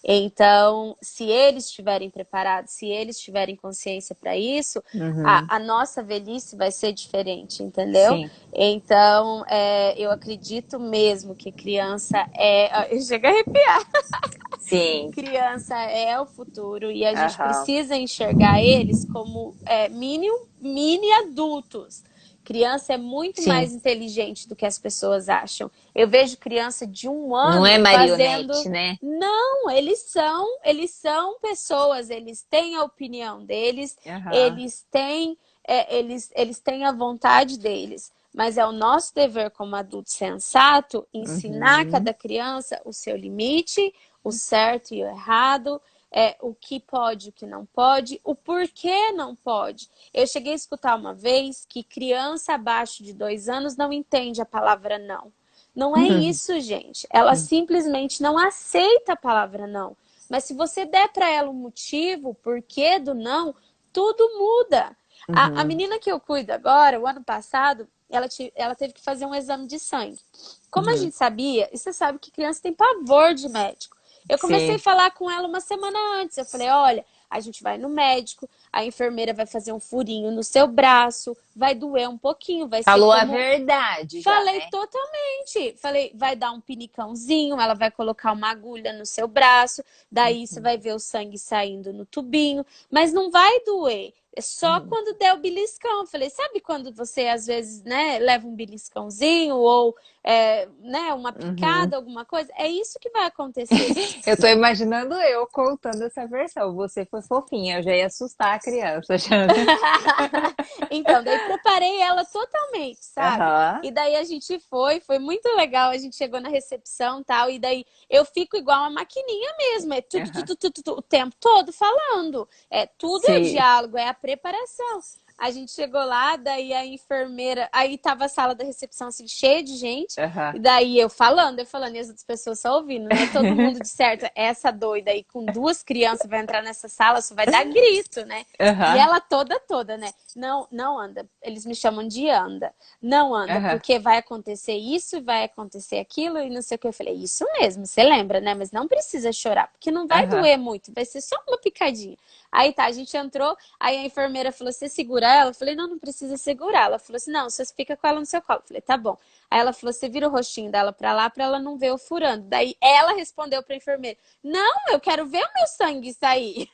B: Então, se eles estiverem preparados, se eles tiverem consciência para isso,
A: uhum,
B: a nossa velhice vai ser diferente, entendeu?
A: sim,
B: Então, eu acredito mesmo que criança é. Eu chego a arrepiar.
A: sim,
B: Criança é o futuro e a gente
A: aham,
B: precisa enxergar eles como mini adultos. Criança é muito
A: sim.
B: mais inteligente do que as pessoas acham. Eu vejo criança de um
A: Não é
B: ano fazendo.
A: marionete, né?
B: Não, eles são pessoas, eles têm a opinião deles,
A: Aham,
B: eles têm a vontade deles. Mas é o nosso dever como adulto sensato ensinar a
A: uhum,
B: cada criança o seu limite, o certo e o errado, o que pode, o que não pode, o porquê não pode. Eu cheguei a escutar uma vez que criança abaixo de 2 anos não entende a palavra não. Não é isso, gente. Ela simplesmente não aceita a palavra não. Mas se você der para ela um motivo, o porquê do não, tudo muda. A
A: uhum,
B: menina que eu cuido agora, o ano passado, ela teve que fazer um exame de sangue. Como a
A: uhum.
B: gente sabia, e você sabe que criança tem pavor de médico. Eu comecei a
A: Sim.
B: falar com ela uma semana antes. Eu falei: olha, a gente vai no médico, a enfermeira vai fazer um furinho no seu braço, vai doer um pouquinho, vai ser
A: Falou a
B: como.
A: verdade já,
B: Falei
A: né?
B: totalmente. Falei, vai dar um pinicãozinho, ela vai colocar uma agulha no seu braço, daí você vai ver o sangue saindo no tubinho, mas não vai doer. É só
A: Uhum.
B: quando der o beliscão. Falei, sabe quando você às vezes, né, leva um beliscãozinho ou né, uma
A: Uhum.
B: picada, alguma coisa? É isso que vai acontecer.
A: Eu tô imaginando eu contando essa versão. Você foi fofinha, eu já ia assustar a criança. Já, né?
B: Então, daí preparei ela totalmente, sabe?
A: Aham.
B: E daí a gente foi muito legal. A gente chegou na recepção e tal, e daí eu fico igual uma maquininha mesmo, é
A: Aham.
B: o tempo todo falando. Tudo é o
A: Sim.
B: diálogo, é a preparação. A gente chegou lá, daí a enfermeira, aí tava a sala da recepção assim, cheia de gente,
A: Aham.
B: e daí eu falando, e as outras pessoas só ouvindo, né? Todo mundo de certo, essa doida aí com duas crianças vai entrar nessa sala, só vai dar grito, né? E
A: Aham.
B: ela toda, né? Não, não anda. Eles me chamam de anda. Não anda,
A: Aham.
B: porque vai acontecer isso, vai acontecer aquilo e não sei o que. Eu falei, isso mesmo, você lembra, né? Mas não precisa chorar, porque não vai
A: Aham.
B: doer muito, vai ser só uma picadinha. Aí tá, a gente entrou, aí a enfermeira falou, você segura ela? Eu falei, não, não precisa segurar. Ela falou assim, não, você fica com ela no seu colo. Eu falei, tá bom. Aí ela falou, você vira o rostinho dela pra lá, pra ela não ver eu furando. Daí ela respondeu pra enfermeira, não, eu quero ver o meu sangue sair.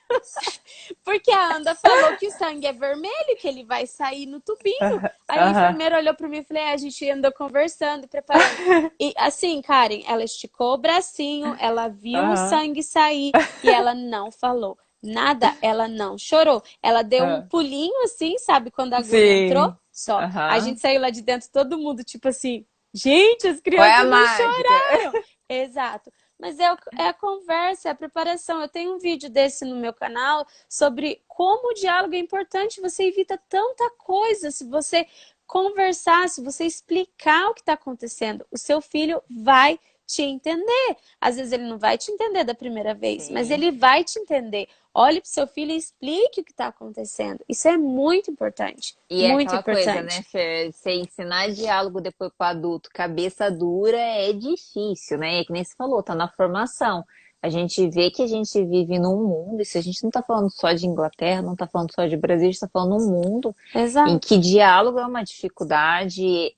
B: Porque a Anda falou que o sangue é vermelho, que ele vai sair no tubinho. Aí a
A: Aham.
B: enfermeira olhou pra mim e falei, a gente andou conversando, preparando. E assim, Karen, ela esticou o bracinho, ela viu o
A: Aham.
B: sangue sair e ela não falou nada, ela não chorou. Ela deu um
A: Aham.
B: pulinho assim, sabe, quando a agulha entrou,
A: Sim.
B: só. A
A: Aham.
B: gente saiu lá de dentro, todo mundo, tipo assim, gente, as
A: Qual é a
B: crianças não
A: mágica?
B: choraram. Exato. Mas é a conversa, é a preparação. Eu tenho um vídeo desse no meu canal sobre como o diálogo é importante. Você evita tanta coisa se você conversar, se você explicar o que está acontecendo. O seu filho vai te entender. Às vezes ele não vai te entender da primeira vez, mas
A: Sim.
B: ele vai te entender. Olhe para o seu filho e explique o que está acontecendo. Isso é muito importante.
A: E é
B: Muito
A: aquela coisa, né,
B: importante.
A: Fer? Você ensinar diálogo depois para adulto, cabeça dura é difícil, né? É que nem você falou, tá na formação. A gente vê que a gente vive num mundo, isso a gente não tá falando só de Inglaterra, não tá falando só de Brasil, a gente tá falando num mundo em
B: Exato.
A: que diálogo é uma dificuldade,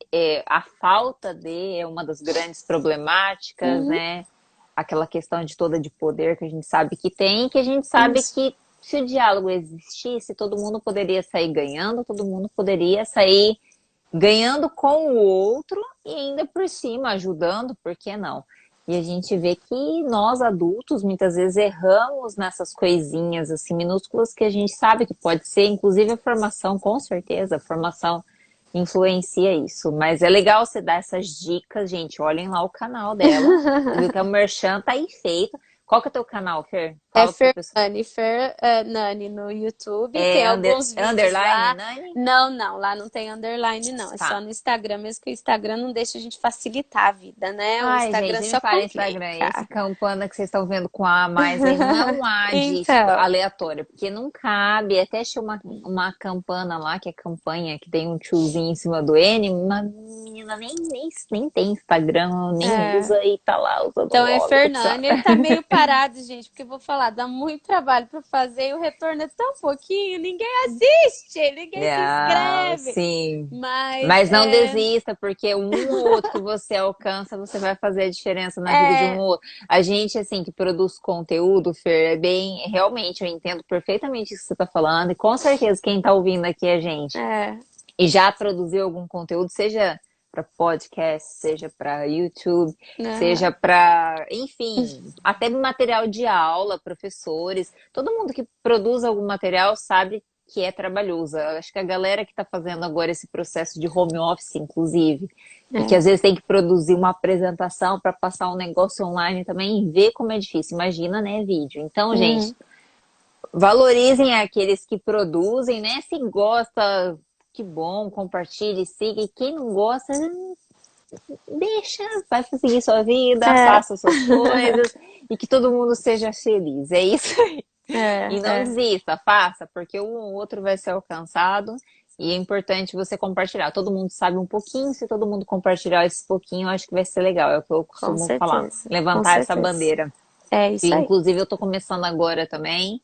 A: a falta de é uma das grandes problemáticas,
B: Uhum.
A: né? Aquela questão de toda de poder que a gente sabe que tem, que a gente sabe
B: Isso.
A: que se o diálogo existisse, todo mundo poderia sair ganhando, todo mundo poderia sair ganhando com o outro e ainda por cima ajudando, por que não? E a gente vê que nós adultos muitas vezes erramos nessas coisinhas assim minúsculas que a gente sabe que pode ser, inclusive a formação, com certeza, a formação influencia isso. Mas é legal você dar essas dicas, gente. Olhem lá o canal dela. Você viu que a Merchan tá aí feita. Qual que é o teu canal, Fer?
B: É
A: Fala pro pessoal.
B: Nani no YouTube. Tem
A: É
B: alguns vídeos
A: underline,
B: lá.
A: Nani?
B: Não, não, lá não tem underline, não. É só
A: Tá.
B: no Instagram, mesmo que o Instagram não deixa a gente facilitar a vida, né? O
A: Ai,
B: Instagram
A: gente, nem me
B: só
A: fala em Instagram. Esse
B: complica.
A: campana que vocês estão vendo com A a mais aí não é um A de
B: Então,
A: aleatório, porque não cabe. Até achei uma campana lá, que é campanha, que tem um tiozinho em cima do N. Uma menina nem tem Instagram, nem
B: é.
A: usa e tá lá usando o
B: Então é
A: nome. Que
B: Fernanda, ele tá meio parado, gente, porque eu vou falar, dá muito trabalho pra fazer e o retorno é tão pouquinho, ninguém assiste, ninguém se
A: Ah,
B: inscreve.
A: sim.
B: Mas
A: Mas não desista, porque um ou outro que você alcança, você vai fazer a diferença na vida de um
B: é,
A: ou outro. A gente, assim, que produz conteúdo, Fer, é bem. Realmente, eu entendo perfeitamente isso que você está falando, e com certeza quem está ouvindo aqui é a gente.
B: é,
A: E já produziu algum conteúdo, seja para podcast, seja para YouTube,
B: aham,
A: seja para, enfim, até material de aula, professores. Todo mundo que produz algum material sabe que é trabalhoso. Eu acho que a galera que está fazendo agora esse processo de home office, inclusive, e que
B: é.
A: às vezes tem que produzir uma apresentação para passar um negócio online também, vê como é difícil. Imagina, né, vídeo. Então, gente,
B: Uhum.
A: valorizem aqueles que produzem, né? Se gosta, que bom, compartilhe, siga. E quem não gosta, deixa, vai seguir sua vida,
B: É,
A: faça suas coisas e que todo mundo seja feliz. É isso aí. E não
B: é.
A: desista, faça, porque um ou outro vai ser alcançado. E é importante você compartilhar. Todo mundo sabe um pouquinho, se todo mundo compartilhar esse pouquinho, eu acho que vai ser legal. É o que eu
B: Com
A: costumo falar.
B: certeza, com
A: Levantar essa
B: certeza.
A: bandeira.
B: É
A: E,
B: isso aí.
A: inclusive, eu tô começando agora também.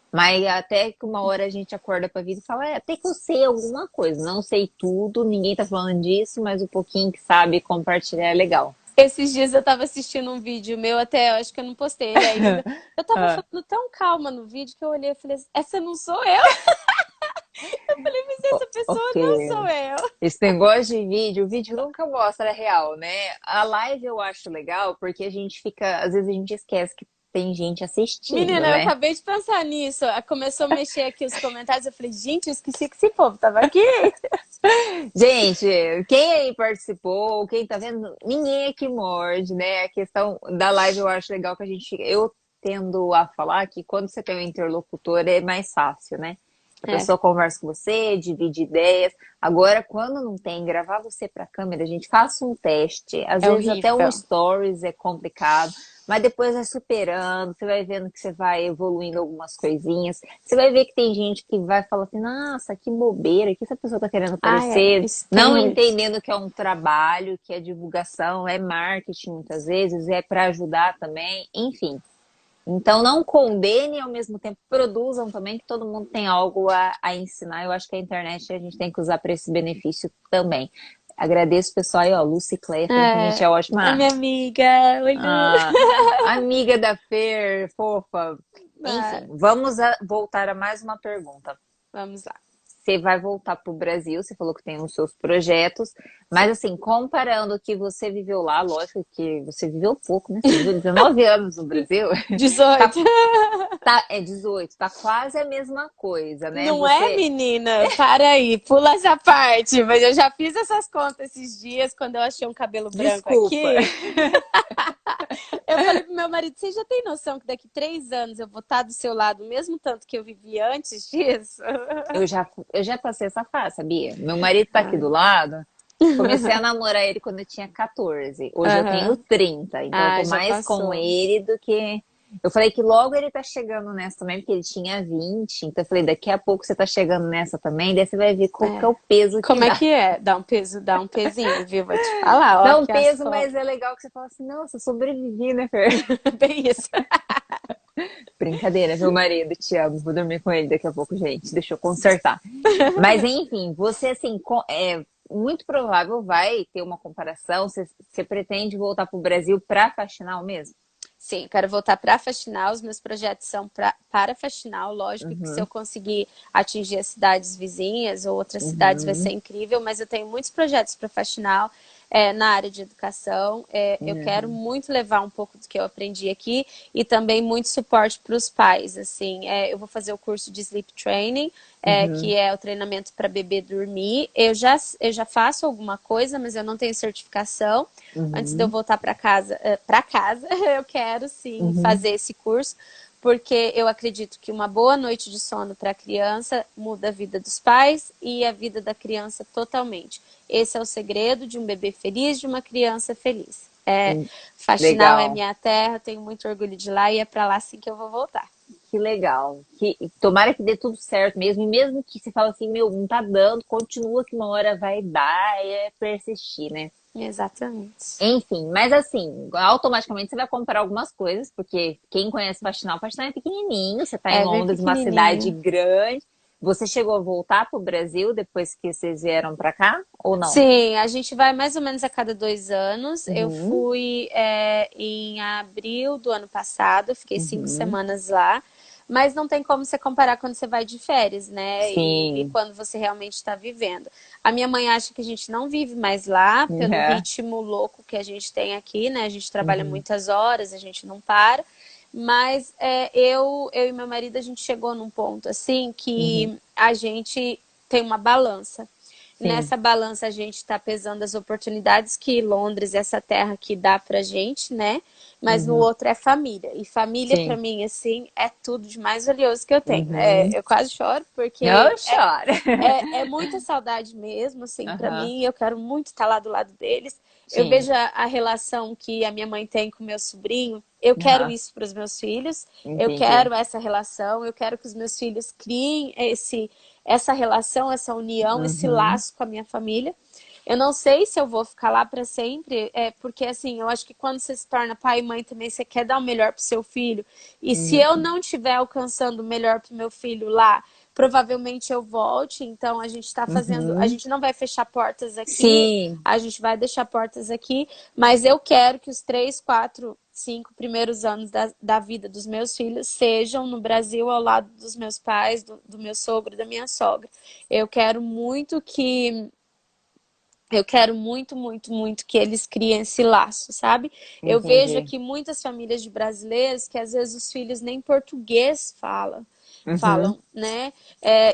A: Mas até que uma hora a gente acorda pra vida e fala, até que eu sei alguma coisa. Não sei tudo, ninguém tá falando disso, mas o pouquinho que sabe compartilhar é legal.
B: Esses dias eu tava assistindo um vídeo meu, até eu acho que eu não postei ele ainda. Eu tava
A: Ah,
B: falando tão calma no vídeo que eu olhei e falei, assim, essa não sou eu? Eu falei, mas essa pessoa
A: ok.
B: não sou eu.
A: Esse negócio de vídeo, o vídeo nunca mostra a real, né? A live eu acho legal porque a gente fica, às vezes a gente esquece que tem gente assistindo,
B: Menina, eu
A: né?
B: acabei de pensar nisso. Começou a mexer aqui os comentários. Eu falei, gente, eu esqueci que esse povo tava aqui.
A: Gente, quem aí participou, quem tá vendo, ninguém aqui morde, né? A questão da live eu acho legal que eu tendo a falar que quando você tem um interlocutor é mais fácil, né? A
B: É,
A: pessoa conversa com você, divide ideias. Agora, quando não tem, gravar você para câmera, gente, faça um teste. Às
B: é
A: vezes até um
B: horrível.
A: stories é complicado, mas depois vai superando, você vai vendo que você vai evoluindo algumas coisinhas. Você vai ver que tem gente que vai falar assim, nossa, que bobeira, que essa pessoa tá querendo
B: Ah, é.
A: aparecer,
B: Isso tem
A: não
B: muito.
A: entendendo que é um trabalho, que é divulgação, é marketing muitas vezes, é para ajudar também, enfim. Então, não condene e ao mesmo tempo produzam também, que todo mundo tem algo a ensinar. Eu acho que a internet a gente tem que usar para esse benefício também. Agradeço o pessoal aí, ó. Lucy Clay falando que a gente
B: É,
A: é
B: a
A: ótima.
B: minha amiga, oi, Lu.
A: Ah, amiga da Fer, fofa. Enfim,
B: Ah,
A: voltar a mais uma pergunta.
B: vamos lá.
A: Você vai voltar para o Brasil, você falou que tem os seus projetos, mas
B: Sim.
A: assim, comparando o que você viveu lá, lógico que você viveu pouco, né? Você viveu 19 anos no Brasil, tá
B: 18.
A: É 18, tá quase a mesma coisa, né?
B: Não é,
A: Você.
B: menina? Para aí, pula essa parte. Mas eu já fiz essas contas esses dias quando eu achei um cabelo branco
A: Desculpa.
B: aqui. Eu falei pro meu marido: você já tem noção que daqui 3 anos eu vou estar do seu lado, o mesmo tanto que eu vivi antes disso?
A: Eu já passei essa fase, sabia? Meu marido tá aqui do lado. Comecei a namorar ele quando eu tinha 14. Hoje eu tenho
B: Aham.
A: 30, então eu
B: Ah,
A: tô
B: já
A: mais com
B: passou.
A: ele do que. Eu falei que logo ele tá chegando nessa também, porque ele tinha 20. Então eu falei, daqui a pouco você tá chegando nessa também, daí você vai ver qual que é
B: É.
A: o peso que
B: Como é
A: dá.
B: que é? Dá um pezinho, viu? Vou te falar, ó,
A: Dá um
B: que as
A: peso,
B: fotos.
A: mas é legal que você fala assim, nossa, sobrevivi, né, Fer?
B: Bem isso.
A: Brincadeira, meu marido, te amo. Vou dormir com ele daqui a pouco, gente. Deixa eu consertar. Mas enfim, você assim, é muito provável vai ter uma comparação. Você pretende voltar para o Brasil para faxinar mesmo?
B: Sim, eu quero voltar para a Faxinal. Os meus projetos são para a Faxinal. Lógico que se eu
A: Uhum,
B: conseguir atingir as cidades vizinhas ou outras cidades vai ser
A: uhum,
B: incrível, mas eu tenho muitos projetos para Faxinal na área de educação. Eu quero
A: uhum,
B: muito levar um pouco do que eu aprendi aqui e também muito suporte para os pais. Assim, eu vou fazer o curso de Sleep Training, que
A: uhum,
B: é o treinamento para bebê dormir. Eu já faço alguma coisa, mas eu não tenho certificação. Antes de eu
A: uhum,
B: voltar para casa, eu quero sim
A: uhum.
B: fazer esse curso, porque eu acredito que uma boa noite de sono para a criança muda a vida dos pais e a vida da criança totalmente. Esse é o segredo de um bebê feliz, de uma criança feliz. Faxinal é
A: Legal.
B: minha terra, tenho muito orgulho de lá e é para lá sim que eu vou voltar.
A: Que legal. Tomara que dê tudo certo mesmo. E mesmo que você fale assim, meu, não tá dando, continua que uma hora vai dar, é persistir, né?
B: Exatamente.
A: Enfim, mas assim, automaticamente você vai comprar algumas coisas, porque quem conhece Faxinal é pequenininho, você está em
B: É bem
A: Londres, uma cidade
B: pequenininho.
A: grande. Você chegou a voltar para o Brasil depois que vocês vieram para cá ou não?
B: Sim, a gente vai mais ou menos a cada 2 anos. Eu
A: Uhum,
B: fui em abril do ano passado, fiquei cinco
A: uhum.
B: semanas lá. Mas não tem como você comparar quando você vai de férias, né? E
A: Sim.
B: quando você realmente está vivendo. A minha mãe acha que a gente não vive mais lá pelo
A: É.
B: ritmo louco que a gente tem aqui, né? A gente trabalha
A: Uhum,
B: muitas horas, a gente não para. Mas eu e meu marido, a gente chegou num ponto assim
A: uhum.
B: que a gente tem uma balança.
A: Sim.
B: Nessa balança a gente está pesando as oportunidades que Londres, essa terra que dá pra gente, né? Mas no
A: Uhum.
B: outro é família. E família pra
A: Sim.
B: mim, assim, é tudo de mais valioso que eu tenho.
A: Uhum.
B: Eu quase choro
A: Não
B: porque
A: chora.
B: é muita saudade mesmo, assim, pra
A: Aham.
B: mim. Eu quero muito estar lá do lado deles. Eu
A: Sim.
B: vejo a relação que a minha mãe tem com o meu sobrinho. Eu quero
A: Aham.
B: isso para os meus filhos. Eu
A: Entendi.
B: quero essa relação. Eu quero que os meus filhos criem essa relação, essa união, esse
A: Uhum.
B: laço com a minha família. Eu não sei se eu vou ficar lá para sempre, porque assim, eu acho que quando você se torna pai e mãe também, você quer dar o melhor pro seu filho. E se eu
A: Uhum.
B: não estiver alcançando o melhor pro meu filho lá, provavelmente eu volte. Então a gente está fazendo, a
A: Uhum.
B: gente não vai fechar portas aqui,
A: Sim.
B: a gente vai deixar portas aqui, mas eu quero que os 3, 4, 5 primeiros anos da vida dos meus filhos sejam no Brasil ao lado dos meus pais, do meu sogro e da minha sogra. Eu quero muito que Eu quero muito, muito, muito que eles criem esse laço, sabe? Eu vejo
A: Entendi.
B: aqui muitas famílias de brasileiros que às vezes os filhos nem português
A: Uhum.
B: falam, né?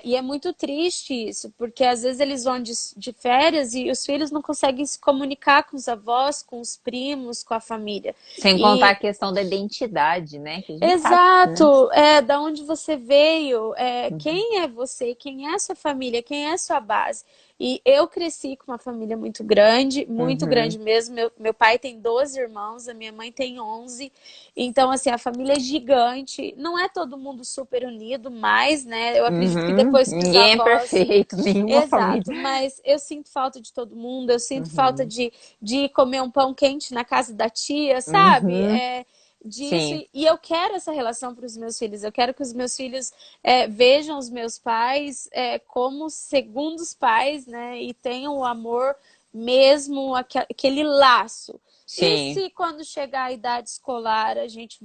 B: E é muito triste isso, porque às vezes eles vão de férias e os filhos não conseguem se comunicar com os avós, com os primos, com a família.
A: Sem contar a
B: E
A: questão da identidade, né? Que a gente sabe, né?
B: exato, da onde você veio,
A: Uhum.
B: quem é você, quem é a sua família, quem é a sua base. E eu cresci com uma família muito
A: Uhum.
B: grande mesmo. Meu pai tem 12 irmãos, a minha mãe tem 11. Então, assim, a família é gigante. Não é todo mundo super unido, mas, né, eu acredito que
A: Uhum.
B: depois que os
A: Ninguém é
B: avós.
A: perfeito, nenhuma família.
B: Exato, mas eu sinto falta de todo mundo, eu sinto falta
A: Uhum.
B: de comer um pão quente na casa da tia, sabe?
A: Uhum.
B: Disso,
A: Sim.
B: e eu quero essa relação para os meus filhos. Eu quero que os meus filhos vejam os meus pais como segundos pais, né? E tenham o amor mesmo, aquele laço. E
A: Sim.
B: se quando chegar a idade escolar a gente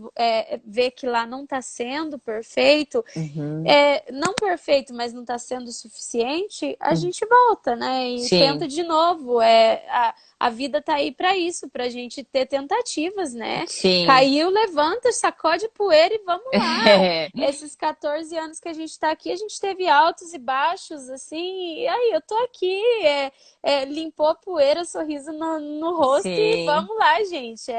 B: vê que lá não está sendo perfeito,
A: Uhum.
B: não perfeito, mas não está sendo suficiente, a gente volta, né? E tenta
A: Sim.
B: de novo. A vida tá aí para isso, para a gente ter tentativas, né?
A: Sim.
B: Caiu, levanta, sacode poeira e vamos lá. Esses 14 anos que a gente está aqui, a gente teve altos e baixos, assim, e aí eu tô aqui, limpou a poeira, sorriso no rosto e
A: Sim.
B: vamos lá, gente.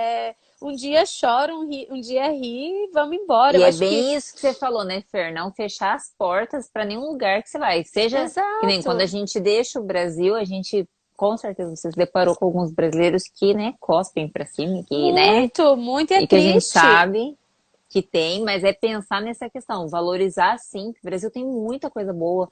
B: Um dia chora, um dia ri e vamos embora.
A: E
B: Eu
A: é
B: acho que.
A: bem isso que você falou, né, Fer? Não fechar as portas para nenhum lugar que você vai. Seja que nem quando a
B: Exato.
A: gente deixa o Brasil, a gente com certeza você se deparou com alguns brasileiros que, né, cospem para cima, que, né,
B: Muito, muito, e é
A: e que a gente
B: triste.
A: sabe que tem, mas é pensar nessa questão, valorizar sim, que o Brasil tem muita coisa boa,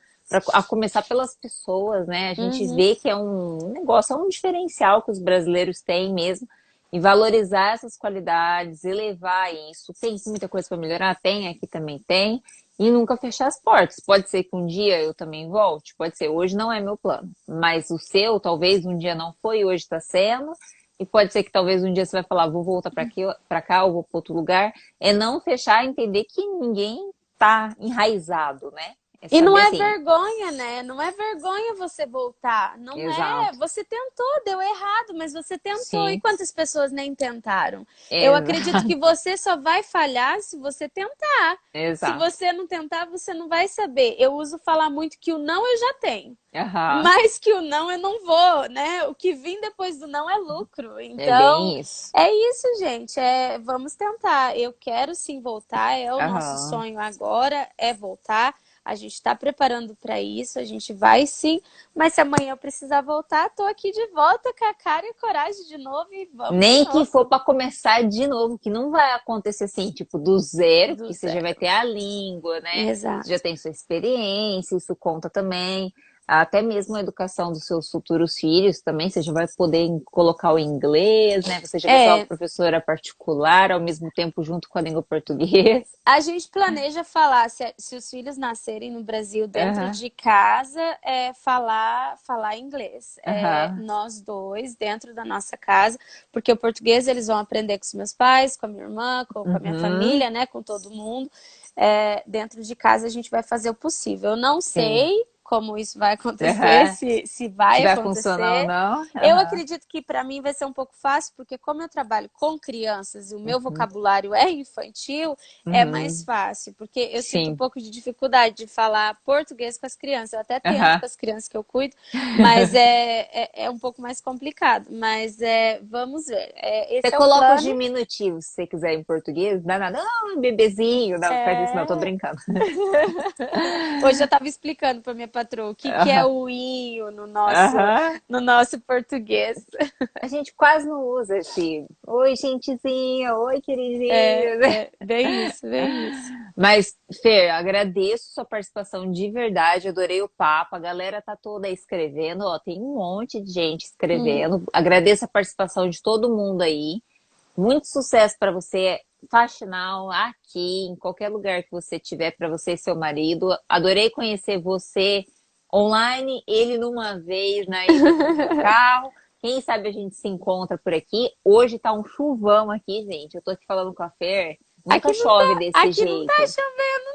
A: a começar pelas pessoas, né? A gente
B: Uhum.
A: vê que é um negócio, é um diferencial que os brasileiros têm mesmo, e valorizar essas qualidades, elevar isso. Tem muita coisa para melhorar? Tem, aqui também tem. E nunca fechar as portas. Pode ser que um dia eu também volte, pode ser. Hoje não é meu plano, mas o seu talvez um dia não foi, hoje está sendo. E pode ser que talvez um dia você vai falar, vou voltar para aqui, para cá, ou vou para outro lugar. É não fechar, entender que ninguém tá enraizado, né? É
B: E não
A: saber
B: é
A: assim,
B: vergonha, né? Não é vergonha você voltar. Não é.
A: exato.
B: Você tentou, deu errado, mas você tentou. E
A: Sim,
B: quantas pessoas nem tentaram? Eu acredito
A: exato.
B: que você só vai falhar se você tentar. Se
A: Exato.
B: você não tentar, você não vai saber. Eu uso falar muito que o não eu já tenho.
A: Aham.
B: Mais que o não eu não vou, né? O que vem depois do não é lucro.
A: É
B: Então,
A: bem isso.
B: é isso, gente. Vamos tentar. Eu quero sim voltar. É o nosso
A: Aham.
B: sonho agora, é voltar. A gente está preparando para isso, a gente vai sim. Mas se amanhã eu precisar voltar, tô aqui de volta com a cara e a coragem de novo e vamos de
A: Nem que for
B: novo.
A: para começar de novo, que não vai acontecer assim, tipo, do zero,
B: Do
A: que você já vai
B: zero.
A: ter a língua, né? Você já
B: Exato.
A: tem sua experiência, isso conta também. Até mesmo a educação dos seus futuros filhos também, você já vai poder colocar o inglês, né? Você já vai ter uma
B: É,
A: professora particular ao mesmo tempo junto com a língua portuguesa.
B: a gente planeja falar, se os filhos nascerem no Brasil dentro
A: Aham,
B: de casa, falar inglês.
A: aham,
B: Nós dois, dentro da nossa casa, porque o português eles vão aprender com os meus pais, com a minha irmã, com a minha
A: uhum,
B: família, né, com todo mundo. Dentro de casa a gente vai fazer o possível. Eu não
A: sim.
B: sei como isso vai acontecer,
A: Aham.
B: se
A: Se
B: vai
A: vai funcionar ou
B: acontecer.
A: não.
B: Eu
A: Aham,
B: acredito que para mim vai ser um pouco fácil, porque como eu trabalho com crianças e o meu
A: uhum,
B: vocabulário é infantil, é mais
A: uhum,
B: fácil, porque eu sinto um
A: sim.
B: pouco de dificuldade de falar português com as crianças. Eu até tento
A: Aham.
B: com as crianças que eu cuido, mas é um pouco mais complicado. Mas vamos ver.
A: Você
B: Esse é o
A: coloca os
B: plano.
A: diminutivos, se você quiser em português, não dá nada. Ah, bebezinho, não faz isso, não, tô
B: É...
A: brincando.
B: Hoje eu estava explicando para minha patroa o que, que é
A: Aham.
B: o inho
A: Aham.
B: no nosso português.
A: A gente quase não usa esse oi, gentezinha, oi, queridinho, né?
B: Bem isso, bem isso.
A: Mas, Fer, agradeço sua participação de verdade, adorei o papo. A galera tá toda aí escrevendo, ó, tem um monte de gente
B: Hum.
A: escrevendo. Agradeço a participação de todo mundo aí. Muito sucesso para você, faxinal, aqui, em qualquer lugar que você tiver, para você e seu marido. Adorei conhecer você online, ele numa vez, né, aí no carro. Quem sabe a gente se encontra por aqui. Hoje tá um chuvão aqui, gente. Eu tô aqui falando com a Fer. Nunca chove desse
B: Aqui não tá
A: jeito.
B: chovendo.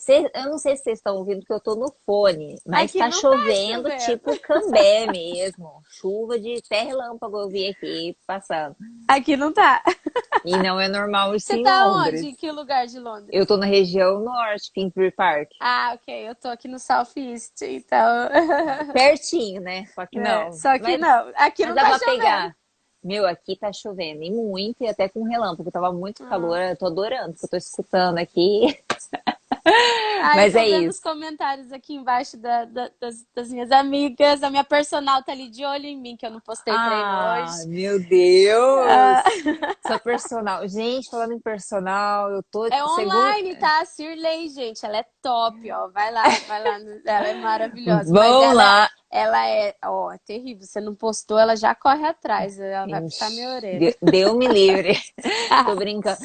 A: Eu não sei se vocês estão ouvindo, porque eu tô no fone, mas
B: Aqui
A: tá
B: não tá
A: chovendo,
B: chovendo.
A: tipo Cambé mesmo. Chuva de terra e relâmpago eu vi aqui passando.
B: Aqui não tá.
A: E não é normal isso
B: Você
A: em
B: tá onde?
A: Londres.
B: Em que lugar de
A: Eu
B: Londres?
A: tô na região norte, Finsbury Park.
B: Ah, ok. Eu tô aqui no Southeast, então.
A: Pertinho, né? Só que
B: É,
A: não.
B: só que não. Aqui
A: Mas
B: não
A: dá
B: tá
A: pra
B: chovendo.
A: pegar. Meu, aqui tá chovendo, e muito, e até com relâmpago. Tava muito calor,
B: Ah.
A: eu tô adorando, porque eu tô escutando aqui.
B: Ah, eu
A: Mas
B: tô
A: é
B: vendo os
A: isso.
B: comentários aqui embaixo das minhas amigas. A minha personal tá ali de olho em mim, que eu não postei treino
A: Ah,
B: hoje.
A: meu Deus!
B: Ah,
A: Sua personal. Gente, falando em personal, eu tô
B: é
A: segunda.
B: online, tá? A Cirlei, gente, ela é top, ó. Vai lá, ela é maravilhosa. Mas
A: Vão lá.
B: ela é, ó, é terrível. Você não postou, ela já corre atrás. Ela vai puxar minha
A: Ixi,
B: orelha.
A: Deu-me livre. Tô brincando.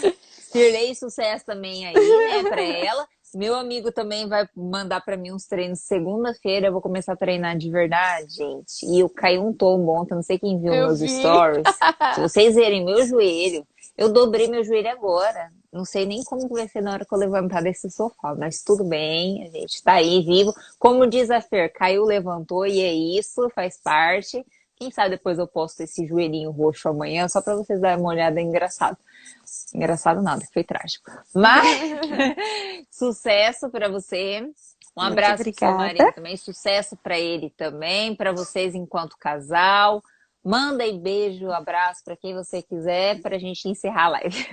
A: Cirlei sucesso também aí, né, pra ela. Meu amigo também vai mandar pra mim uns treinos segunda-feira. Eu vou começar a treinar de verdade, gente. E eu caí um tombo ontem, não sei quem viu
B: Eu
A: meus
B: vi.
A: stories. Se vocês verem meu joelho, eu dobrei meu joelho agora. Não sei nem como que vai ser na hora que eu levantar desse sofá, mas tudo bem, a gente tá aí vivo. Como diz a Fer, caiu, levantou e é isso, faz parte. Quem sabe depois eu posto esse joelhinho roxo amanhã, só pra vocês darem uma olhada, é engraçado. Engraçado nada, que foi trágico. Mas sucesso pra você. Um
B: Muito
A: abraço pro seu marido
B: obrigada.
A: também, sucesso pra ele também, pra vocês enquanto casal. Manda aí beijo, abraço pra quem você quiser pra gente encerrar a live.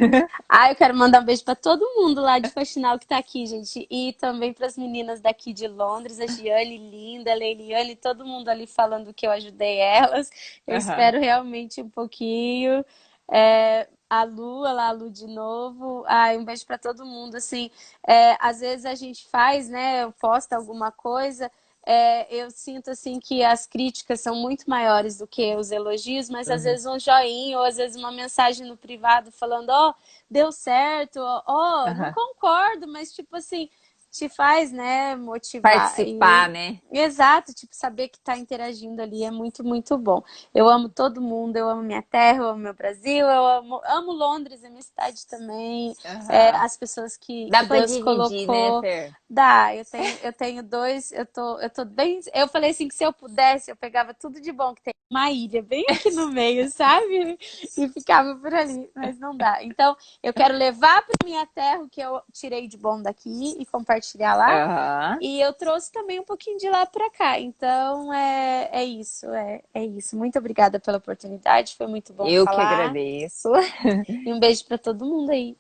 B: Ah, eu quero mandar um beijo para todo mundo lá de Faxinal que tá aqui, gente. E também para as meninas daqui de Londres, a Giane, linda, a Leiliane, todo mundo ali falando que eu ajudei elas. Eu
A: Aham.
B: espero realmente um pouquinho. É, a Lu, lá, a Lu de novo. Ai, um beijo para todo mundo. Assim, às vezes a gente faz, né? Posta alguma coisa. Eu sinto assim que as críticas são muito maiores do que os elogios, mas às
A: Uhum.
B: vezes um joinha ou às vezes uma mensagem no privado falando, ó, deu certo, ó, não
A: Aham.
B: concordo, mas tipo assim, te faz, né, motivar.
A: Participar, né?
B: Exato, tipo, saber que tá interagindo ali é muito, muito bom. Eu amo todo mundo, eu amo minha terra, eu amo meu Brasil, amo Londres, a minha cidade também,
A: Aham.
B: as pessoas
A: Dá
B: que
A: pra
B: Deus
A: dividir, né,
B: colocou.
A: Fer?
B: Dá, eu tenho dois, eu tô bem. Eu falei assim que se eu pudesse, eu pegava tudo de bom que tem uma ilha bem aqui no meio, sabe? E ficava por ali, mas não dá. Então, eu quero levar para minha terra o que eu tirei de bom daqui e compartilhar lá.
A: Aham.
B: E eu trouxe também um pouquinho de lá para cá. Então, é isso, é isso. Muito obrigada pela oportunidade, foi muito bom
A: Eu que
B: falar.
A: agradeço.
B: E um beijo para todo mundo aí.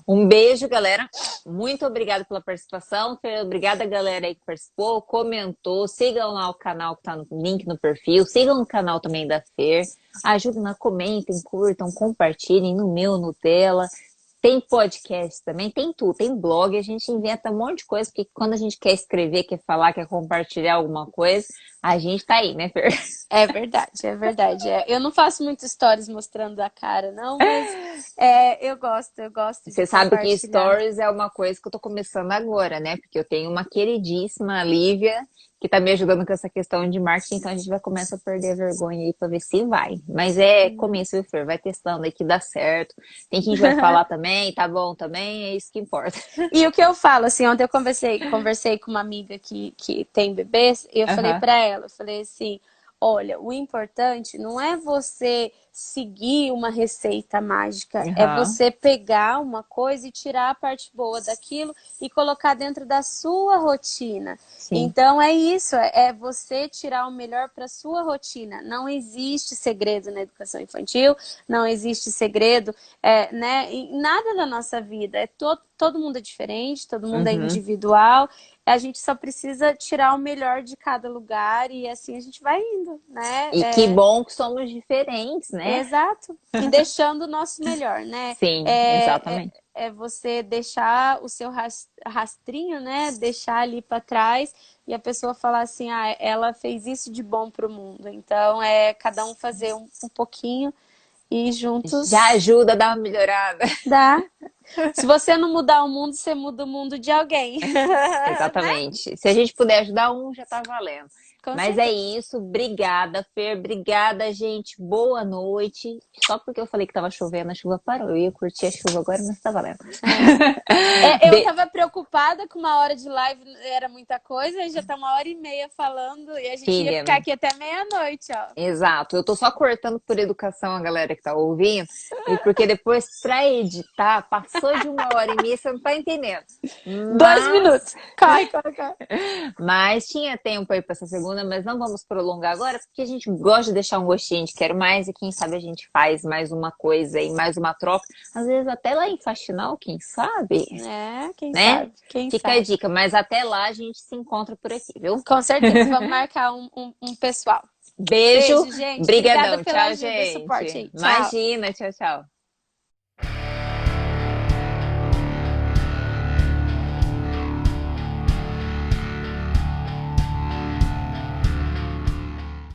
A: Um beijo, galera. Muito obrigada pela participação. Fer, obrigada, galera aí que participou, comentou. Sigam lá o canal que tá no link no perfil. Sigam o canal também da Fer. Ajudem lá, comentem, curtam, compartilhem no meu, no dela. Tem podcast também, tem tudo, tem blog, a gente inventa um monte de coisa, porque quando a gente quer escrever, quer falar, quer compartilhar alguma coisa, a gente tá aí, né, Fer?
B: É verdade, é verdade. Eu não faço muitas stories mostrando a cara, não, mas eu gosto de
A: Você sabe que
B: compartilhar.
A: stories é uma coisa que eu tô começando agora, né? Porque eu tenho uma queridíssima, a Lívia, que tá me ajudando com essa questão de marketing, então a gente vai começar a perder a vergonha aí pra ver se vai. Mas é começo, viu, Fer? Vai testando aí que dá certo. Tem quem vai falar também, tá bom também, é isso que importa.
B: E o que eu falo, assim, ontem eu conversei com uma amiga que tem bebês, e eu falei
A: Aham,
B: pra ela, eu falei assim, olha, o importante não é você seguir uma receita mágica, é
A: aham,
B: você pegar uma coisa e tirar a parte boa daquilo e colocar dentro da sua rotina.
A: sim.
B: Então é isso, é você tirar o melhor para sua rotina. Não existe segredo na educação infantil, não existe segredo, né, em nada da nossa vida. Todo mundo é diferente, todo mundo é
A: Uhum.
B: individual. A gente só precisa tirar o melhor de cada lugar e assim a gente vai indo, né?
A: E que bom que somos diferentes, né?
B: Exato. E deixando o nosso melhor, né?
A: Sim,
B: É, é,
A: exatamente.
B: é você deixar o seu rastrinho, né? Deixar ali para trás e a pessoa falar assim, ah, ela fez isso de bom pro mundo. Então é cada um fazer um pouquinho e
A: Já
B: juntos
A: ajuda a dar uma melhorada.
B: dá. Se você não mudar o mundo, você muda o mundo de alguém. Né?
A: Exatamente. Se a gente puder ajudar um, já tá valendo.
B: Com
A: Mas é
B: certeza.
A: isso, obrigada, Fer, obrigada, gente. Boa noite. Só porque eu falei que tava chovendo, a chuva parou. Eu ia curtir a chuva agora, mas tá valendo.
B: Eu tava preocupada com uma hora de live, era muita coisa, e já tá 1h30 falando, e a gente ia
A: Filha,
B: ficar aqui até meia-noite, ó.
A: exato. Eu tô só cortando por educação a galera que tá ouvindo, e porque depois, pra editar, passou de 1h30, você não tá entendendo.
B: 2 minutos. Corre, corre, corre.
A: Mas tinha tempo aí pra essa segunda, mas não vamos prolongar agora, porque a gente gosta de deixar um gostinho de quero mais, e quem sabe a gente faz mais uma coisa e mais uma troca. Às vezes até lá em Faxinal, quem sabe,
B: Quem
A: né?
B: sabe, quem
A: Fica a
B: sabe.
A: dica, mas até lá a gente se encontra por aqui, viu?
B: Com certeza, vamos marcar um pessoal.
A: Beijo,
B: Beijo, gente. Obrigada
A: brigadão,
B: pela
A: tchau,
B: ajuda e suporte
A: gente.
B: aí. Tchau.
A: Imagina, tchau, tchau.